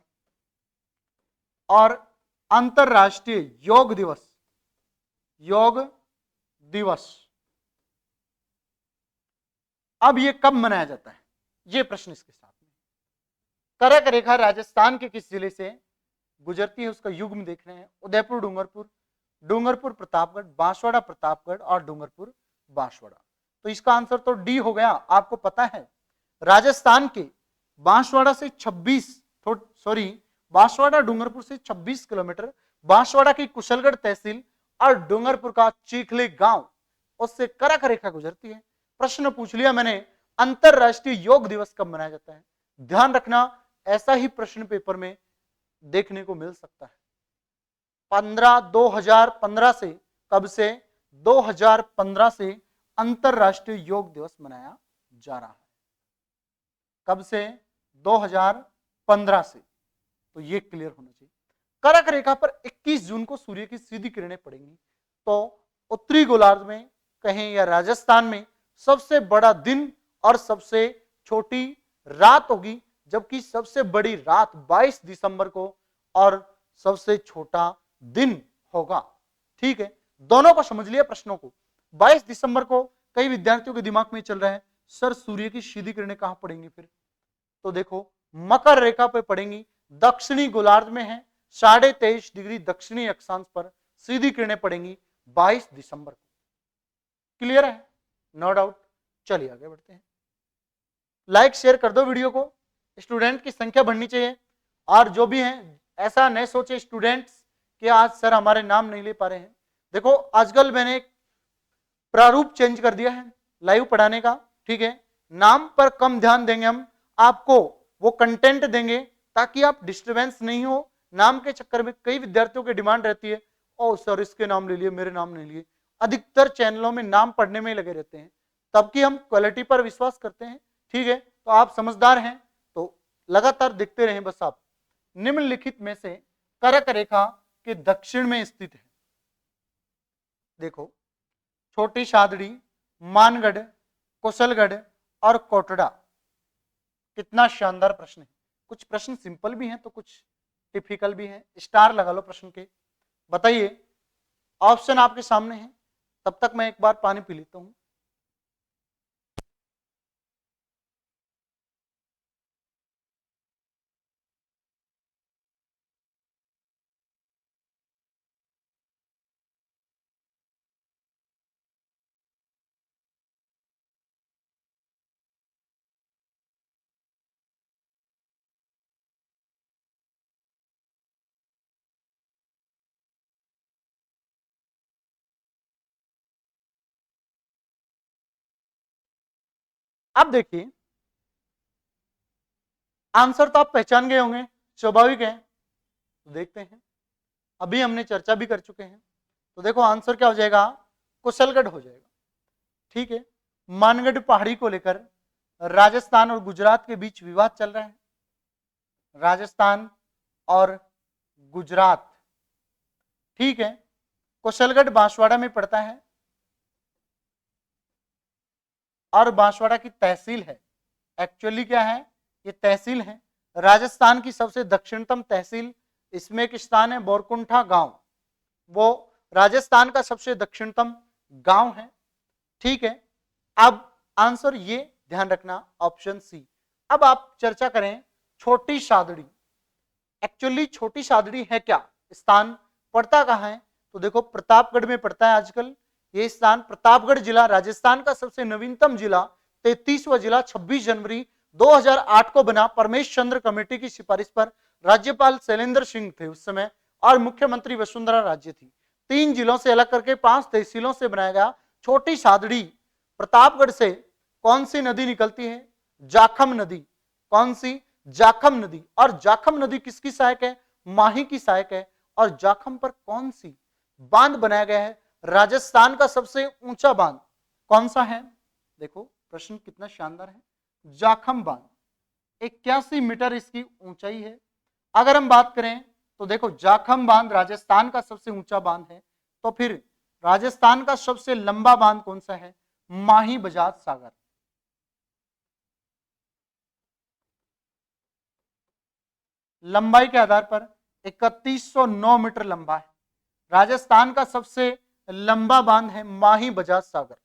Speaker 1: और अंतरराष्ट्रीय योग दिवस, योग दिवस अब ये कब मनाया जाता है, ये प्रश्न इसके साथ में। कर्क रेखा राजस्थान के किस जिले से गुजरती है, उसका युग्म देख रहे हैं, उदयपुर डूंगरपुर, डूंगरपुर प्रतापगढ़, बांसवाड़ा प्रतापगढ़ और डूंगरपुर बांसवाड़ा। तो इसका आंसर तो डी हो गया। आपको पता है राजस्थान के बांसवाड़ा से 26 बांसवाड़ा डूंगरपुर से 26 किलोमीटर, बांसवाड़ा की कुशलगढ़ तहसील और डूंगरपुर का चीखली गांव, उससे कर्क रेखा गुजरती है। प्रश्न पूछ लिया मैंने, अंतरराष्ट्रीय योग दिवस कब मनाया जाता है? ध्यान रखना, ऐसा ही प्रश्न पेपर में देखने को मिल सकता है। 2015 से, कब से? 2015 से अंतरराष्ट्रीय योग दिवस मनाया जा रहा है। कब से? 2015 से। तो ये क्लियर होना चाहिए। कर्क रेखा पर 21 जून को सूर्य की सीधी किरणें पड़ेंगी, तो उत्तरी गोलार्ध में कहें या राजस्थान में सबसे बड़ा दिन और सबसे छोटी रात होगी, जबकि सबसे बड़ी रात 22 दिसंबर को और सबसे छोटा दिन होगा, ठीक है। दोनों को समझ लिया प्रश्नों को। 22 दिसंबर को कई विद्यार्थियों के दिमाग में चल रहा है सर सूर्य की सीधी किरणें कहां पड़ेंगी फिर? तो देखो मकर रेखा पे पड़ेंगी, दक्षिणी गोलार्ध में है, 23.5 डिग्री दक्षिणी अक्षांश पर सीधी किरणें पड़ेंगी 22 दिसंबर को। क्लियर है? No doubt. चलिए आगे बढ़ते हैं। लाइक शेयर कर दो वीडियो को, स्टूडेंट की संख्या बढ़नी चाहिए। और जो भी हैं ऐसा नहीं सोचे स्टूडेंट्स कि आज सर हमारे नाम नहीं ले पा रहे हैं। देखो आजकल मैंने एक प्रारूप चेंज कर दिया है लाइव पढ़ाने का, ठीक है। नाम पर कम ध्यान देंगे हम, आपको वो कंटेंट देंगे ताकि आप डिस्टर्बेंस नहीं हो। नाम के चक्कर में कई विद्यार्थियों की डिमांड रहती है, ओ सर इसके नाम ले लिए, मेरे नाम नहीं लिए। अधिकतर चैनलों में नाम पढ़ने में लगे रहते हैं, तब कि हम क्वालिटी पर विश्वास करते हैं, ठीक है। तो आप समझदार हैं तो लगातार देखते रहें बस। आप निम्नलिखित में से कर्क रेखा के दक्षिण में स्थित है, देखो छोटी शादड़ी, मानगढ़, कुशलगढ़ और कोटड़ा। कितना शानदार प्रश्न है। कुछ प्रश्न सिंपल भी हैं तो कुछ टिपिकल भी हैं। स्टार लगा लो प्रश्न के। बताइए, ऑप्शन आपके सामने है। तब तक मैं एक बार पानी पी लेता हूं। अब देखिए, आंसर तो आप पहचान गए होंगे, स्वाभाविक है। तो देखते हैं, अभी हमने चर्चा भी कर चुके हैं। तो देखो आंसर क्या हो जाएगा, कुशलगढ़ हो जाएगा, ठीक है। मानगढ़ पहाड़ी को लेकर राजस्थान और गुजरात के बीच विवाद चल रहा है। राजस्थान और गुजरात, ठीक है। कुशलगढ़ बांसवाड़ा में पड़ता है और बांसवाड़ा की तहसील है। एक्चुअली क्या है, ये तहसील है। राजस्थान की सबसे दक्षिणतम तहसील, इसमें एक स्थान है बोरकुंठा गांव, वो राजस्थान का सबसे दक्षिणतम गांव है। ठीक है, अब आंसर ये ध्यान रखना ऑप्शन सी। अब आप चर्चा करें छोटी सादड़ी। एक्चुअली छोटी सादड़ी है क्या, स्थान पड़ता कहां है, तो देखो प्रतापगढ़ में पड़ता है आजकल ये स्थान। प्रतापगढ़ जिला राजस्थान का सबसे नवीनतम जिला, 33वां जिला 26 जनवरी 2008 को बना। परमेश चंद्र कमेटी की सिफारिश पर राज्यपाल शैलेंद्र सिंह थे उस समय और मुख्यमंत्री वसुंधरा राजे थी। 3 जिलों से अलग करके 5 तहसीलों से बनाया गया छोटी सादड़ी। प्रतापगढ़ से कौन सी नदी निकलती है, जाखम नदी। कौन सी, जाखम नदी। और जाखम नदी किसकी सहायक है, माही की सहायक है। और जाखम पर कौन सी बांध बनाया गया है, राजस्थान का सबसे ऊंचा बांध कौन सा है। देखो प्रश्न कितना शानदार है, जाखम बांध 81 मीटर इसकी ऊंचाई है। अगर हम बात करें तो देखो जाखम बांध राजस्थान का सबसे ऊंचा बांध है, तो फिर राजस्थान का सबसे लंबा बांध कौन सा है, माही बजाज सागर। लंबाई के आधार पर 3109 मीटर लंबा है। राजस्थान का सबसे लंबा बांध है माही बजाज सागर।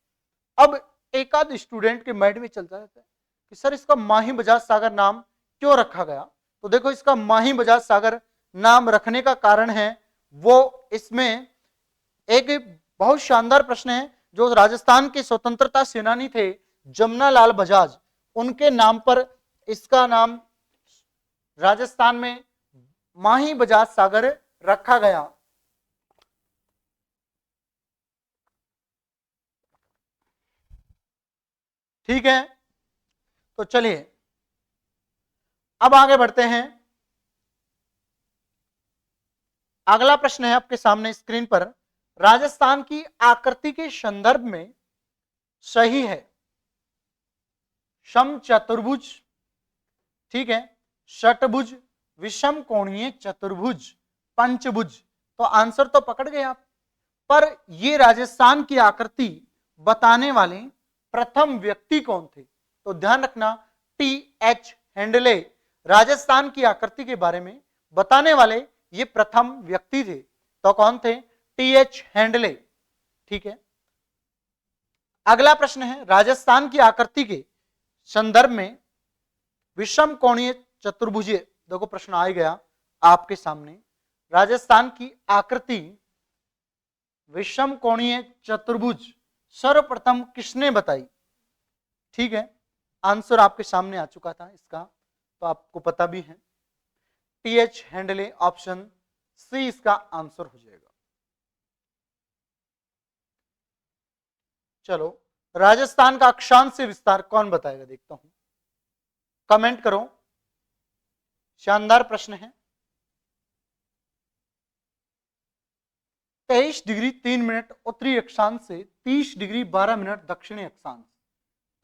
Speaker 1: अब एक आध स्टूडेंट के माइंड में चलता रहता है कि सर इसका माही बजाज सागर नाम क्यों रखा गया, तो देखो इसका माही बजाज सागर नाम रखने का कारण है वो इसमें एक बहुत शानदार प्रश्न है। जो राजस्थान के स्वतंत्रता सेनानी थे जमुना लाल बजाज, उनके नाम पर इसका नाम राजस्थान में माही बजाज सागर रखा गया। ठीक है, तो चलिए अब आगे बढ़ते हैं। अगला प्रश्न है आपके सामने स्क्रीन पर, राजस्थान की आकृति के संदर्भ में सही है सम चतुर्भुज, ठीक है, षटभुज, विषम कोणीय चतुर्भुज, पंचभुज। तो आंसर तो पकड़ गए आप, पर ये राजस्थान की आकृति बताने वाले प्रथम व्यक्ति कौन थे, तो ध्यान रखना टी.एच. हेंडले राजस्थान की आकृति के बारे में बताने वाले ये प्रथम व्यक्ति थे। तो कौन थे, टी.एच. हेंडले। ठीक है, अगला प्रश्न है, राजस्थान की आकृति के संदर्भ में विषम कोणीय चतुर्भुज। देखो प्रश्न आ गया आपके सामने, राजस्थान की आकृति विषम कोणीय चतुर्भुज सर्वप्रथम किसने बताई। ठीक है, आंसर आपके सामने आ चुका था इसका, तो आपको पता भी है, टी.एच. हेंडले। ऑप्शन सी इसका आंसर हो जाएगा। चलो, राजस्थान का अक्षांश विस्तार कौन बताएगा, देखता हूं, कमेंट करो। शानदार प्रश्न है। 23 डिग्री 3 मिनट उत्तरी अक्षांश से 30 डिग्री 12 मिनट दक्षिणी अक्षांश।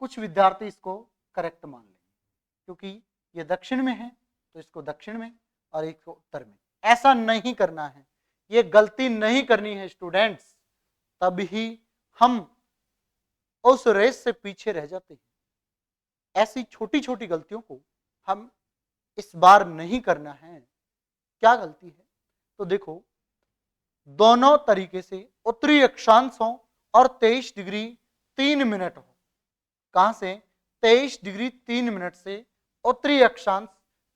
Speaker 1: कुछ विद्यार्थी इसको करेक्ट मान लेंगे क्योंकि ये दक्षिण में है तो इसको दक्षिण में और एक को उत्तर में। ऐसा नहीं करना है, ये गलती नहीं करनी है स्टूडेंट्स, तभी हम उस रेस से पीछे रह जाते हैं। ऐसी छोटी छोटी गलतियों को हम इस बार नहीं करना है। क्या गलती है, तो देखो दोनों तरीके से उत्तरी अक्षांश हो और 23 डिग्री 3 मिनट हो। कहां से, 23 डिग्री 3 मिनट से उत्तरी अक्षांश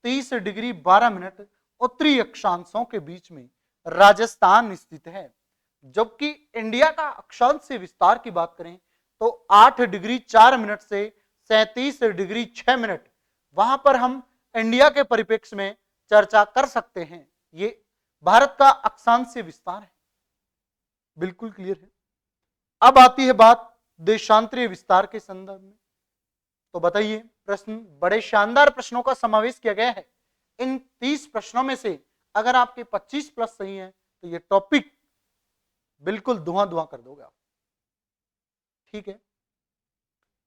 Speaker 1: 30 डिग्री 12 मिनट उत्तरी अक्षांशों के बीच में राजस्थान स्थित है। जबकि इंडिया का अक्षांश से विस्तार की बात करें तो 8 डिग्री 4 मिनट से 37 डिग्री 6 मिनट, वहां पर हम इंडिया के परिप्रेक्ष्य में चर्चा कर सकते हैं। ये भारत का अक्षांश से विस्तार है, बिल्कुल क्लियर है। अब आती है बात देशांतरीय विस्तार के संदर्भ में, तो बताइए, प्रश्न बड़े शानदार प्रश्नों का समावेश किया गया है। इन 30 प्रश्नों में से अगर आपके 25 प्लस सही है तो ये टॉपिक बिल्कुल धुआं धुआं कर दोगे आप। ठीक है,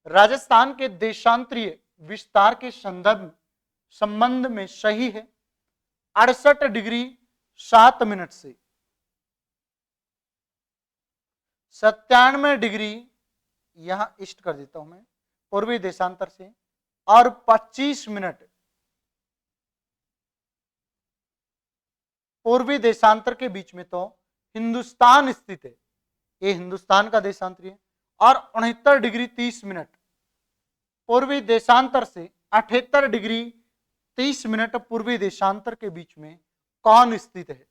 Speaker 1: राजस्थान के देशांतरीय विस्तार के संबंध में सही है 68 डिग्री 7 मिनट से 97 डिग्री, यहां ईस्ट कर देता हूं मैं, पूर्वी देशांतर से, और 25 मिनट पूर्वी देशांतर के बीच में तो हिंदुस्तान स्थित है, ये हिंदुस्तान का देशांतर है। और 69 डिग्री 30 मिनट पूर्वी देशांतर से 78 डिग्री 30 मिनट पूर्वी देशांतर के बीच में कौन स्थित है?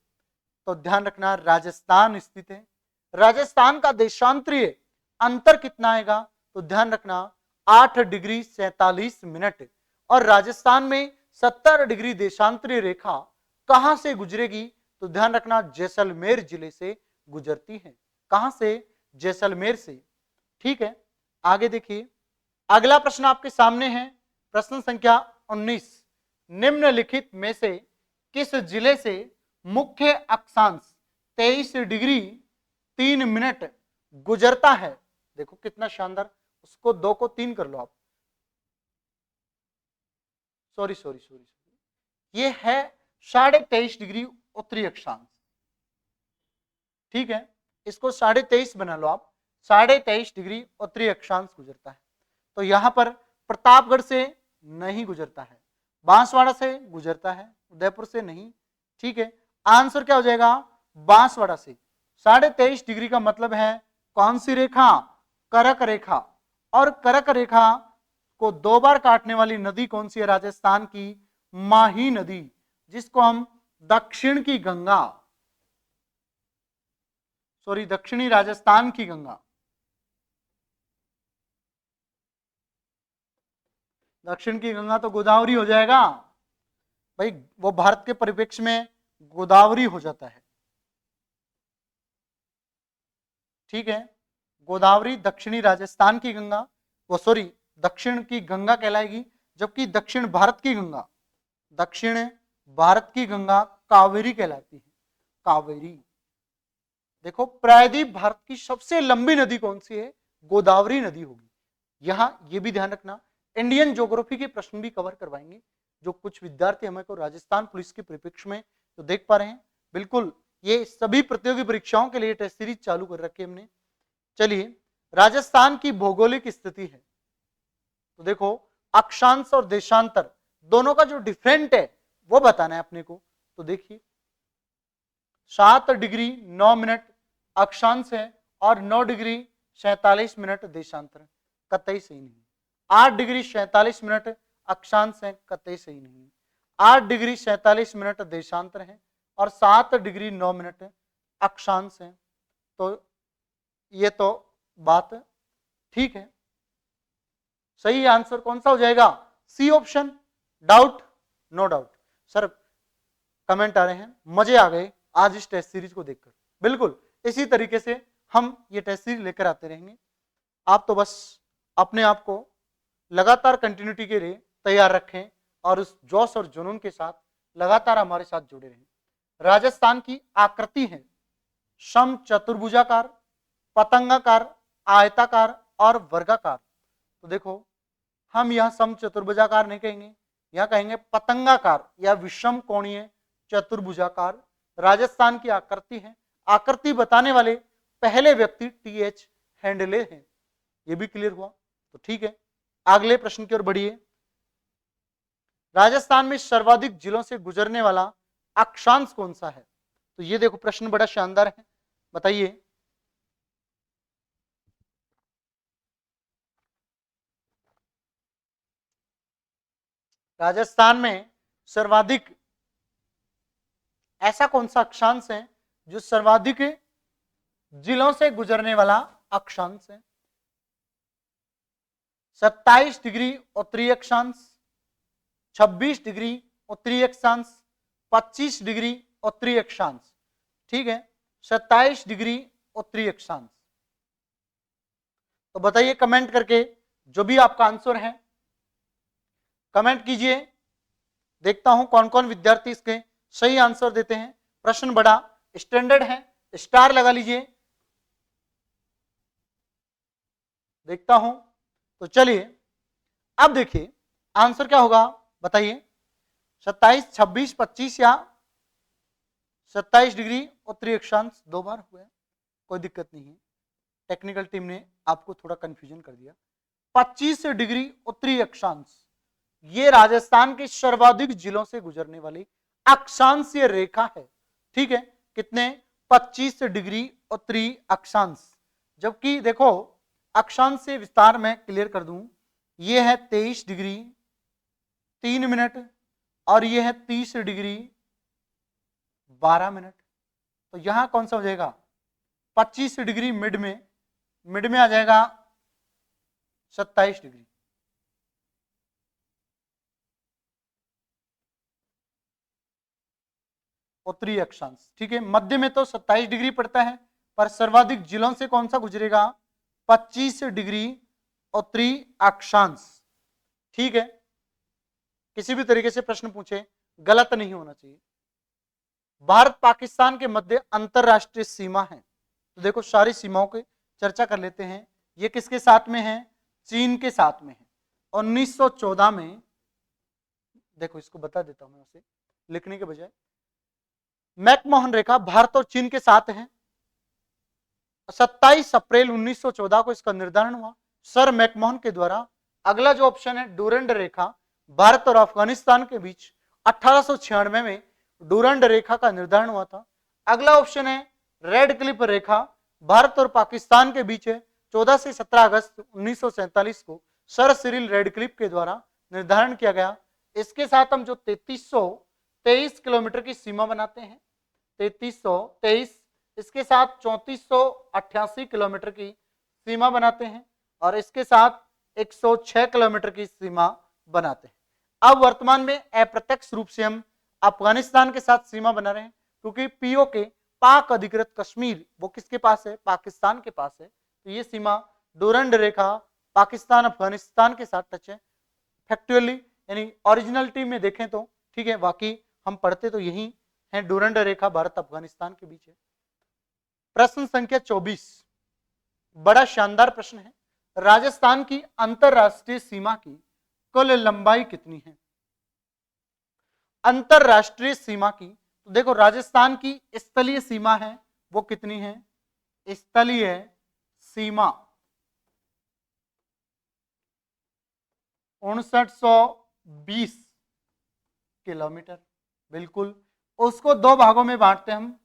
Speaker 1: तो ध्यान रखना राजस्थान स्थित है। राजस्थान का देशांतरीय अंतर कितना आएगा? तो ध्यान रखना 8 डिग्री 47 मिनट। और राजस्थान में 70 डिग्री देशांतरीय रेखा कहां से गुजरेगी? तो ध्यान रखना जैसलमेर जिले से गुजरती है। कहां से? जैसलमेर से। ठीक है, आगे देखिए, अगला प्रश्न आपके सामने है, प्रश्न संख्या 19। निम्नलिखित में से किस जिले से मुख्य अक्षांश 23 डिग्री 3 मिनट गुजरता है? देखो कितना शानदार, उसको 2 को 3 कर लो आप। सॉरी, ये है 23.5 डिग्री उत्तरी अक्षांश। ठीक है, इसको 23.5 बना लो आप। 23.5 डिग्री उत्तरी अक्षांश गुजरता है। तो यहां पर प्रतापगढ़ से नहीं गुजरता है, बांसवाड़ा से गुजरता है, उदयपुर से नहीं। ठीक है, आंसर क्या हो जाएगा? बांसवाड़ा से। 23.5 डिग्री का मतलब है कौन सी रेखा? करक रेखा। और करक रेखा को 2 बार काटने वाली नदी कौन सी है? राजस्थान की माही नदी, जिसको हम दक्षिण की गंगा, सॉरी दक्षिणी राजस्थान की गंगा, दक्षिण की गंगा तो गोदावरी हो जाएगा भाई, वो भारत के परिप्रेक्ष्य में गोदावरी हो जाता है। ठीक है, गोदावरी दक्षिणी राजस्थान की गंगा, वो सॉरी दक्षिण की गंगा कहलाएगी, जबकि दक्षिण भारत की गंगा, दक्षिण भारत की गंगा कावेरी कहलाती है। कावेरी। देखो प्रायद्वीप भारत की सबसे लंबी नदी कौन सी है? गोदावरी नदी होगी। यहां ये भी ध्यान रखना, इंडियन ज्योग्राफी के प्रश्न भी कवर करवाएंगे, जो कुछ विद्यार्थी हमें को राजस्थान पुलिस के परिप्रेक्ष्य में तो देख पा रहे हैं। बिल्कुल, ये सभी प्रतियोगी परीक्षाओं के लिए टेस्ट सीरीज चालू कर रखी है हमने। चलिए, राजस्थान की भौगोलिक स्थिति है, तो देखो अक्षांश और देशांतर दोनों का जो डिफरेंट है वो बताना है अपने को। तो देखिए 7 डिग्री 9 मिनट अक्षांश है और 9 डिग्री 47 मिनट देशांतर, कतई सही नहीं। 8 डिग्री 47 मिनट अक्षांश है, कतई सही नहीं। 8 डिग्री 47 मिनट देशांतर है और 7 डिग्री 9 मिनट अक्षांश है। तो ये तो बात ठीक है। सही आंसर कौन सा हो जाएगा? C option. Doubt? No doubt. Sir comment आ रहे हैं, मजे आ गए आज इस टेस्ट सीरीज को देखकर। बिल्कुल इसी तरीके से हम ये टेस्ट सीरीज लेकर आते रहेंगे। आप तो बस अपने आप को लगातार कंटिन्यूटी के लिए तैयार रखें और उस जोश और जुनून के साथ लगातार हमारे साथ जुड़े रहें। राजस्थान की आकृति है सम चतुर्भुजाकार, पतंगाकार, आयताकार और वर्गाकार। तो देखो हम यहां सम चतुर्भुजाकार नहीं कहेंगे, यहां कहेंगे पतंगाकार या विषम कोणीय चतुर्भुजाकार। राजस्थान की आकृति है, आकृति बताने वाले पहले व्यक्ति टीएच हैंडले हैं। ये भी क्लियर हुआ? तो ठीक है, अगले प्रश्न की ओर बढ़िए। राजस्थान में सर्वाधिक जिलों से गुजरने वाला अक्षांश कौन सा है? तो ये देखो प्रश्न बड़ा शानदार है, बताइए। राजस्थान में सर्वाधिक ऐसा कौन सा अक्षांश है जो सर्वाधिक जिलों से गुजरने वाला अक्षांश है? 27 डिग्री उत्तरी अक्षांश, 26 डिग्री उत्तरी अक्षांश, 25 डिग्री उत्तरी अक्षांश। ठीक है, 27 डिग्री उत्तरी अक्षांश। तो बताइए कमेंट करके, जो भी आपका आंसर है कमेंट कीजिए। देखता हूं कौन कौन विद्यार्थी इसके सही आंसर देते हैं। प्रश्न बड़ा स्टैंडर्ड है, स्टार लगा लीजिए। देखता हूं, तो चलिए अब देखिए आंसर क्या होगा, बताइए। 27, 26, 25 या 27 डिग्री उत्तरी अक्षांश 2 बार हुआ है, कोई दिक्कत नहीं है। टेक्निकल टीम ने आपको थोड़ा कंफ्यूजन कर दिया। 25 डिग्री उत्तरी अक्षांश ये राजस्थान के सर्वाधिक जिलों से गुजरने वाली अक्षांशीय रेखा है। ठीक है, कितने 25 डिग्री उत्तरी अक्षांश। जबकि देखो अक्षांश से विस्तार में क्लियर कर दूं, ये है 23 डिग्री 3 मिनट और ये है 30 डिग्री 12 मिनट। तो यहां कौन सा हो जाएगा, 25 डिग्री मिड में आ जाएगा 27 डिग्री। उत्तरी अक्षांश, ठीक है, मध्य में तो 27 डिग्री पड़ता है, पर सर्वाधिक जिलों से कौन सा गुजरेगा, 25 डिग्री उत्तरी अक्षांश। ठीक है, किसी भी तरीके से प्रश्न पूछे गलत नहीं होना चाहिए। भारत पाकिस्तान के मध्य अंतरराष्ट्रीय सीमा है, तो देखो सारी सीमाओं की चर्चा कर लेते हैं। ये किसके साथ में है, चीन के साथ में है। 1914 में, देखो इसको बता देता हूं मैं उसे लिखने के बजाय, मैकमोहन रेखा भारत और चीन के साथ है। 27 अप्रैल 1914 को इसका निर्धारण हुआ सर मैकमोहन के द्वारा। अगला जो ऑप्शन है डूरंड रेखा, भारत और अफगानिस्तान के बीच 1896 में डूरंड रेखा का निर्धारण हुआ था। अगला ऑप्शन है रेड क्लिफ रेखा, भारत और पाकिस्तान के बीच है, 14 से 17 अगस्त 1947 को सर सिरिल रेडक्लिफ के द्वारा निर्धारण किया गया। इसके साथ हम जो 3323 किलोमीटर की सीमा बनाते हैं, 3323, इसके साथ 3488 किलोमीटर की सीमा बनाते हैं और इसके साथ 106 किलोमीटर की सीमा बनाते हैं। अब वर्तमान में अप्रत्यक्ष रूप से हम अफगानिस्तान के साथ सीमा बना रहे हैं, क्योंकि पीओ के पाक अधिकृत कश्मीर वो किसके पास है, पाकिस्तान के पास है। तो ये सीमा डूरंड रेखा पाकिस्तान अफगानिस्तान के साथ टच है। फैक्चुअली यानी ओरिजिनलिटी में देखें तो ठीक है, बाकी हम पढ़ते तो यही है, डूरंड रेखा भारत अफगानिस्तान के बीच है। प्रश्न संख्या 24 बड़ा शानदार प्रश्न है। राजस्थान की अंतरराष्ट्रीय सीमा की कुल लंबाई कितनी है? अंतरराष्ट्रीय सीमा की, तो देखो राजस्थान की स्थलीय सीमा है वो कितनी है, स्थलीय सीमा 5920 किलोमीटर। बिल्कुल, उसको दो भागों में बांटते हैं हम,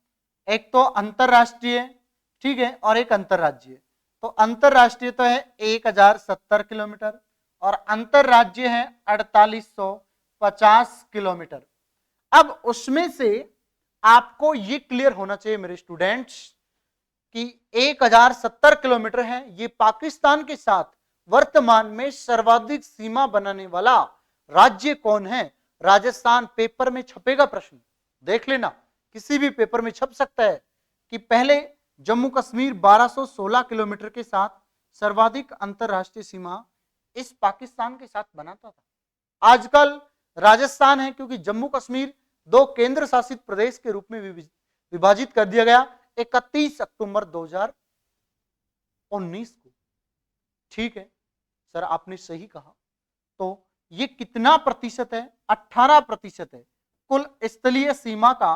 Speaker 1: एक तो अंतरराष्ट्रीय, ठीक है, और एक अंतरराज्यीय। तो अंतरराष्ट्रीय तो है 1070 किलोमीटर और अंतरराज्यीय है 4850 किलोमीटर। अब उसमें से आपको ये क्लियर होना चाहिए मेरे स्टूडेंट्स कि 1070 किलोमीटर है, ये पाकिस्तान के साथ वर्तमान में सर्वाधिक सीमा बनाने वाला राज्य कौन है? राजस्थान। पेपर में छपेगा प्रश्न, देख लेना, किसी भी पेपर में छप सकता है कि पहले जम्मू कश्मीर 1216 किलोमीटर के साथ सर्वाधिक अंतरराष्ट्रीय सीमा इस पाकिस्तान के साथ बनाता था। आजकल राजस्थान है, क्योंकि जम्मू कश्मीर दो केंद्र शासित प्रदेश के रूप में विभाजित कर दिया गया 31 अक्टूबर 2019 को। ठीक है सर, आपने सही कहा। तो ये कितना प्रतिशत है? 18% है। कुल स्थलीय सीमा का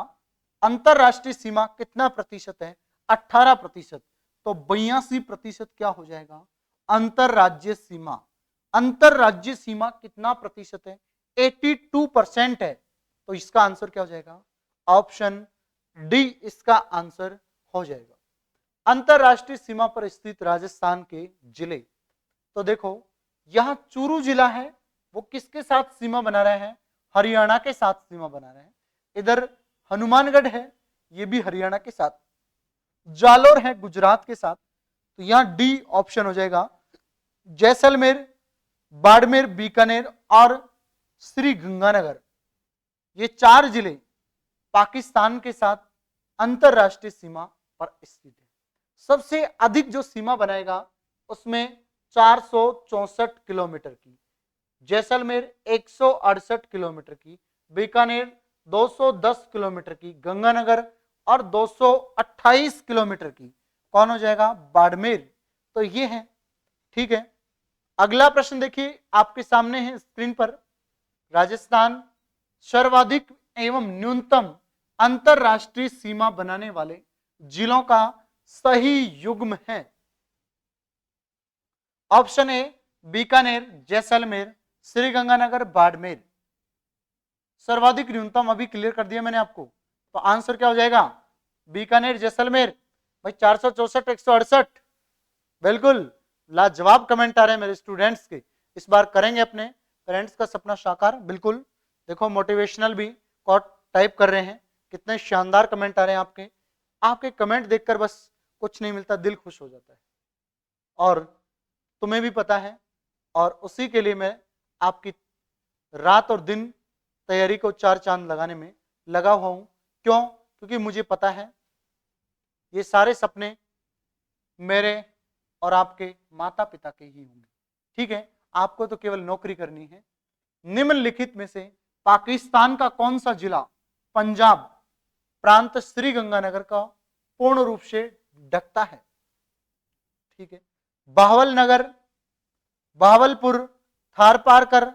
Speaker 1: अंतरराष्ट्रीय सीमा कितना प्रतिशत है? 18%। तो 82% क्या हो जाएगा? अंतरराज्यीय सीमा। अंतरराज्यीय सीमा कितना प्रतिशत है? 82% है। तो इसका आंसर क्या हो जाएगा? ऑप्शन डी इसका आंसर हो जाएगा। अंतरराष्ट्रीय सीमा पर स्थित राजस्थान के जिले, तो देखो यहां चूरू जिला है, वो किसके साथ सीमा बना रहे हैं? हरियाणा के साथ सीमा बना रहे हैं। इधर हनुमानगढ़ है, ये भी हरियाणा के साथ। जालोर है गुजरात के साथ। तो यहां डी ऑप्शन हो जाएगा। जैसलमेर, बाड़मेर, बीकानेर और श्री गंगानगर, ये 4 जिले पाकिस्तान के साथ अंतरराष्ट्रीय सीमा पर स्थित है। सबसे अधिक जो सीमा बनाएगा उसमें 464 किलोमीटर की, जैसलमेर 168 किलोमीटर की, बीकानेर 210 किलोमीटर की, गंगानगर और 228 किलोमीटर की। कौन हो जाएगा? बाड़मेर। तो ये है, ठीक है। अगला प्रश्न देखिए आपके सामने है स्क्रीन पर। राजस्थान सर्वाधिक एवं न्यूनतम अंतरराष्ट्रीय सीमा बनाने वाले जिलों का सही युग्म है। Option A Bikaner, Jaisalmer, Sriganganagar, Barmer. सर्वाधिक न्यूनतम अभी क्लियर कर दिया मैंने आपको, तो आंसर क्या हो जाएगा, बीकानेर जैसलमेर। भाई 464 168, बिल्कुल लाजवाब कमेंट आ रहे हैं मेरे स्टूडेंट्स के। इस बार करेंगे अपने पेरेंट्स का सपना साकार, बिल्कुल। देखो मोटिवेशनल भी कोट टाइप कर रहे हैं, कितने शानदार कमेंट आ रहे हैं आपके। आपके कमेंट देखकर बस कुछ नहीं मिलता, दिल खुश हो जाता है। और तुम्हें भी पता है, और उसी के लिए मैं आपकी रात और दिन तैयारी को चार चांद लगाने में लगा हुआ हूं। क्यों? क्योंकि मुझे पता है ये सारे सपने मेरे और आपके माता पिता के ही होंगे। ठीक है, आपको तो केवल नौकरी करनी है। निम्नलिखित में से पाकिस्तान का कौन सा जिला पंजाब प्रांत श्री गंगानगर का पूर्ण रूप से ढकता है? ठीक है, बहावलनगर, बहावलपुर, थारपारकर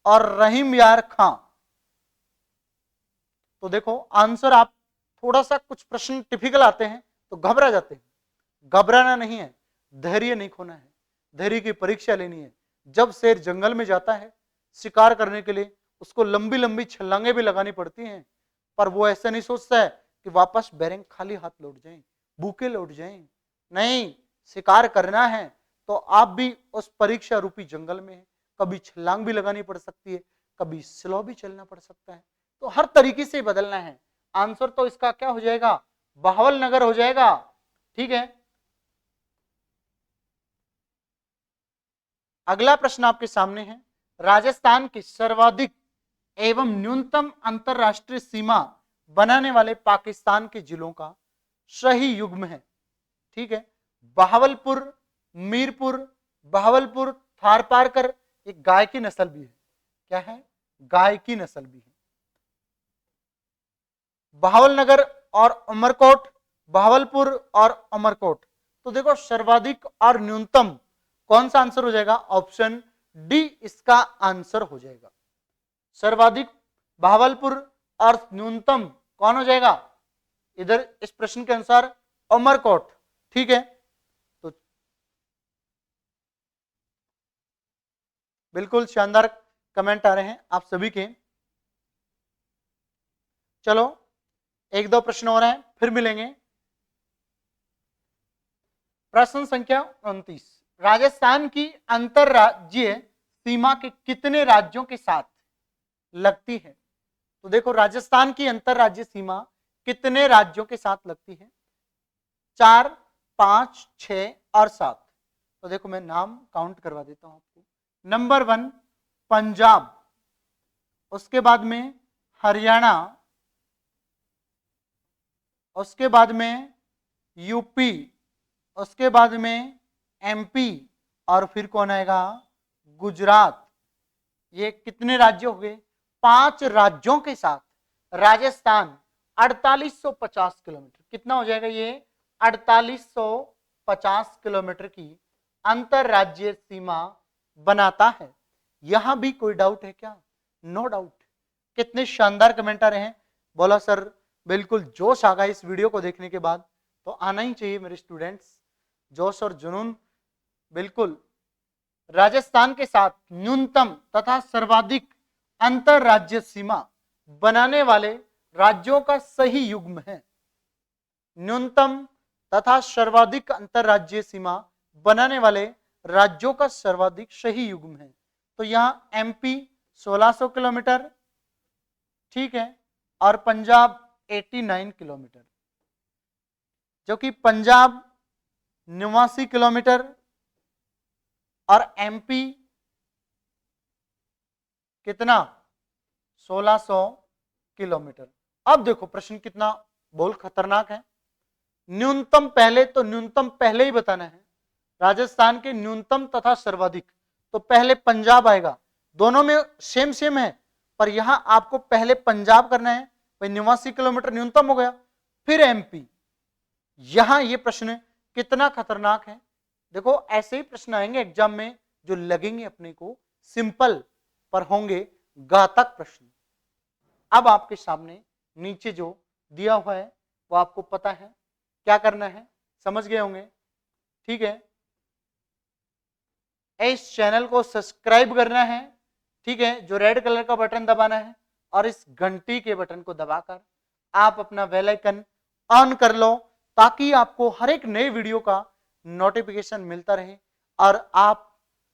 Speaker 1: और रहीम यार खां। तो देखो आंसर, आप थोड़ा सा कुछ प्रश्न टिपिकल आते हैं तो घबरा जाते हैं। घबराना नहीं है, धैर्य नहीं खोना है, धैर्य की परीक्षा लेनी है। जब शेर जंगल में जाता है शिकार करने के लिए, उसको लंबी लंबी छलांगे भी लगानी पड़ती हैं, पर वो ऐसा नहीं सोचता है कि वापस बैरंग खाली हाथ लौट जाएं, भूखे लौट जाएं। नहीं, शिकार करना है तो आप भी उस परीक्षा रूपी जंगल में है। कभी छलांग भी लगानी पड़ सकती है, कभी स्लो भी चलना पड़ सकता है, तो हर तरीके से बदलना है। आंसर तो इसका क्या हो जाएगा, बहावलनगर हो जाएगा। ठीक है, अगला प्रश्न आपके सामने है, राजस्थान की सर्वाधिक एवं न्यूनतम अंतरराष्ट्रीय सीमा बनाने वाले पाकिस्तान के जिलों का सही युग्म है। ठीक है, बहावलपुर, मीरपुर, बहावलपुर, थारपारकर। एक गाय की नस्ल भी है। क्या है? गाय की नस्ल भी है। बहावलनगर और उमरकोट, बहावलपुर और उमरकोट। तो देखो सर्वाधिक और न्यूनतम कौन सा आंसर हो जाएगा? ऑप्शन डी इसका आंसर हो जाएगा। सर्वाधिक बहावलपुर और न्यूनतम कौन हो जाएगा? इधर इस प्रश्न के अनुसार उमरकोट। ठीक है, तो बिल्कुल शानदार कमेंट आ रहे हैं आप सभी के। चलो एक दो प्रश्न और हैं, फिर मिलेंगे। प्रश्न संख्या 29, राजस्थान की अंतरराज्यीय सीमा के कितने राज्यों के साथ लगती है? तो देखो राजस्थान की अंतरराज्यीय सीमा कितने राज्यों के साथ लगती है? 4, 5, 6 और 7। तो देखो मैं नाम काउंट करवा देता हूं आपको। नंबर 1 पंजाब, उसके बाद में हरियाणा, उसके बाद में यूपी, उसके बाद में एमपी, और फिर कौन आएगा? गुजरात। ये कितने राज्य हो गए? 5 राज्यों के साथ राजस्थान 4850 किलोमीटर, कितना हो जाएगा ये? 4850 किलोमीटर की अंतरराज्यीय सीमा बनाता है। यहां भी कोई डाउट है क्या? No doubt. कितने शानदार कमेंट आ रहे हैं। बोला सर बिल्कुल जोश आ गया इस वीडियो को देखने के बाद। तो आना ही चाहिए मेरे स्टूडेंट्स, जोश और जुनून। बिल्कुल राजस्थान के साथ न्यूनतम तथा सर्वाधिक अंतरराज्य सीमा बनाने वाले राज्यों का सही युग्म है। न्यूनतम तथा सर्वाधिक अंतरराज्यीय सीमा बनाने वाले राज्यों का सर्वाधिक सही युग्म है। तो यहां एमपी 1600 किलोमीटर, ठीक है, और पंजाब 89 किलोमीटर, जो कि पंजाब 89 किलोमीटर और एमपी कितना? 1600 किलोमीटर। अब देखो प्रश्न कितना बोल खतरनाक है। न्यूनतम पहले, तो न्यूनतम पहले ही बताना है। राजस्थान के न्यूनतम तथा सर्वाधिक, तो पहले पंजाब आएगा। दोनों में सेम सेम है, पर यहां आपको पहले पंजाब करना है। 89 किलोमीटर न्यूनतम हो गया, फिर एमपी। यहां ये प्रश्न कितना खतरनाक है। देखो ऐसे ही प्रश्न आएंगे एग्जाम में जो लगेंगे अपने को सिंपल, पर होंगे घातक प्रश्न। अब आपके सामने नीचे जो दिया हुआ है वो आपको पता है क्या करना है, समझ गए होंगे। ठीक है, इस चैनल को सब्सक्राइब करना है। ठीक है, जो रेड कलर का बटन दबाना है, और इस घंटी के बटन को दबाकर आप अपना बेल आइकन ऑन कर लो ताकि आपको हर एक नए वीडियो का नोटिफिकेशन मिलता रहे और आप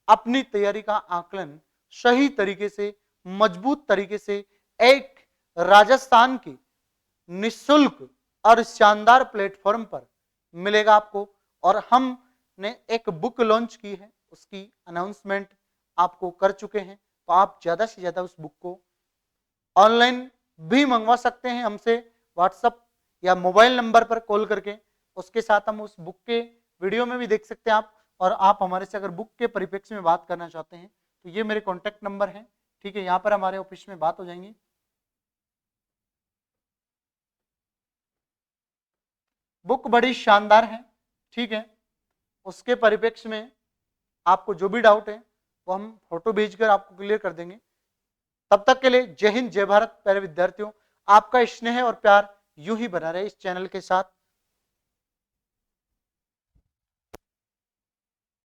Speaker 1: अपनी तैयारी का आकलन सही तरीके से, मजबूत तरीके से एक राजस्थान की निशुल्क और शानदार प्लेटफॉर्म पर मिलेगा आपको। और हमने एक बुक लॉन्च की है, उसकी अनाउंसमेंट आपको कर चुके हैं, तो आप ज्यादा से ज्यादा उस बुक को ऑनलाइन भी मंगवा सकते हैं हमसे, व्हाट्सएप या मोबाइल नंबर पर कॉल करके। उसके साथ हम उस बुक के वीडियो में भी देख सकते हैं आप। और आप हमारे से अगर बुक के परिप्रेक्ष्य में बात करना चाहते हैं तो ये मेरे कॉन्टेक्ट नंबर है, ठीक है, यहाँ पर हमारे ऑफिस में बात हो जाएंगी। बुक बड़ी शानदार है, ठीक है, उसके परिप्रेक्ष्य में आपको जो भी डाउट है वो हम फोटो भेजकर आपको क्लियर कर देंगे। तब तक के लिए जय हिंद, जय भारत। प्यारे विद्यार्थियों, आपका स्नेह और प्यार यूं ही बना रहे इस चैनल के साथ।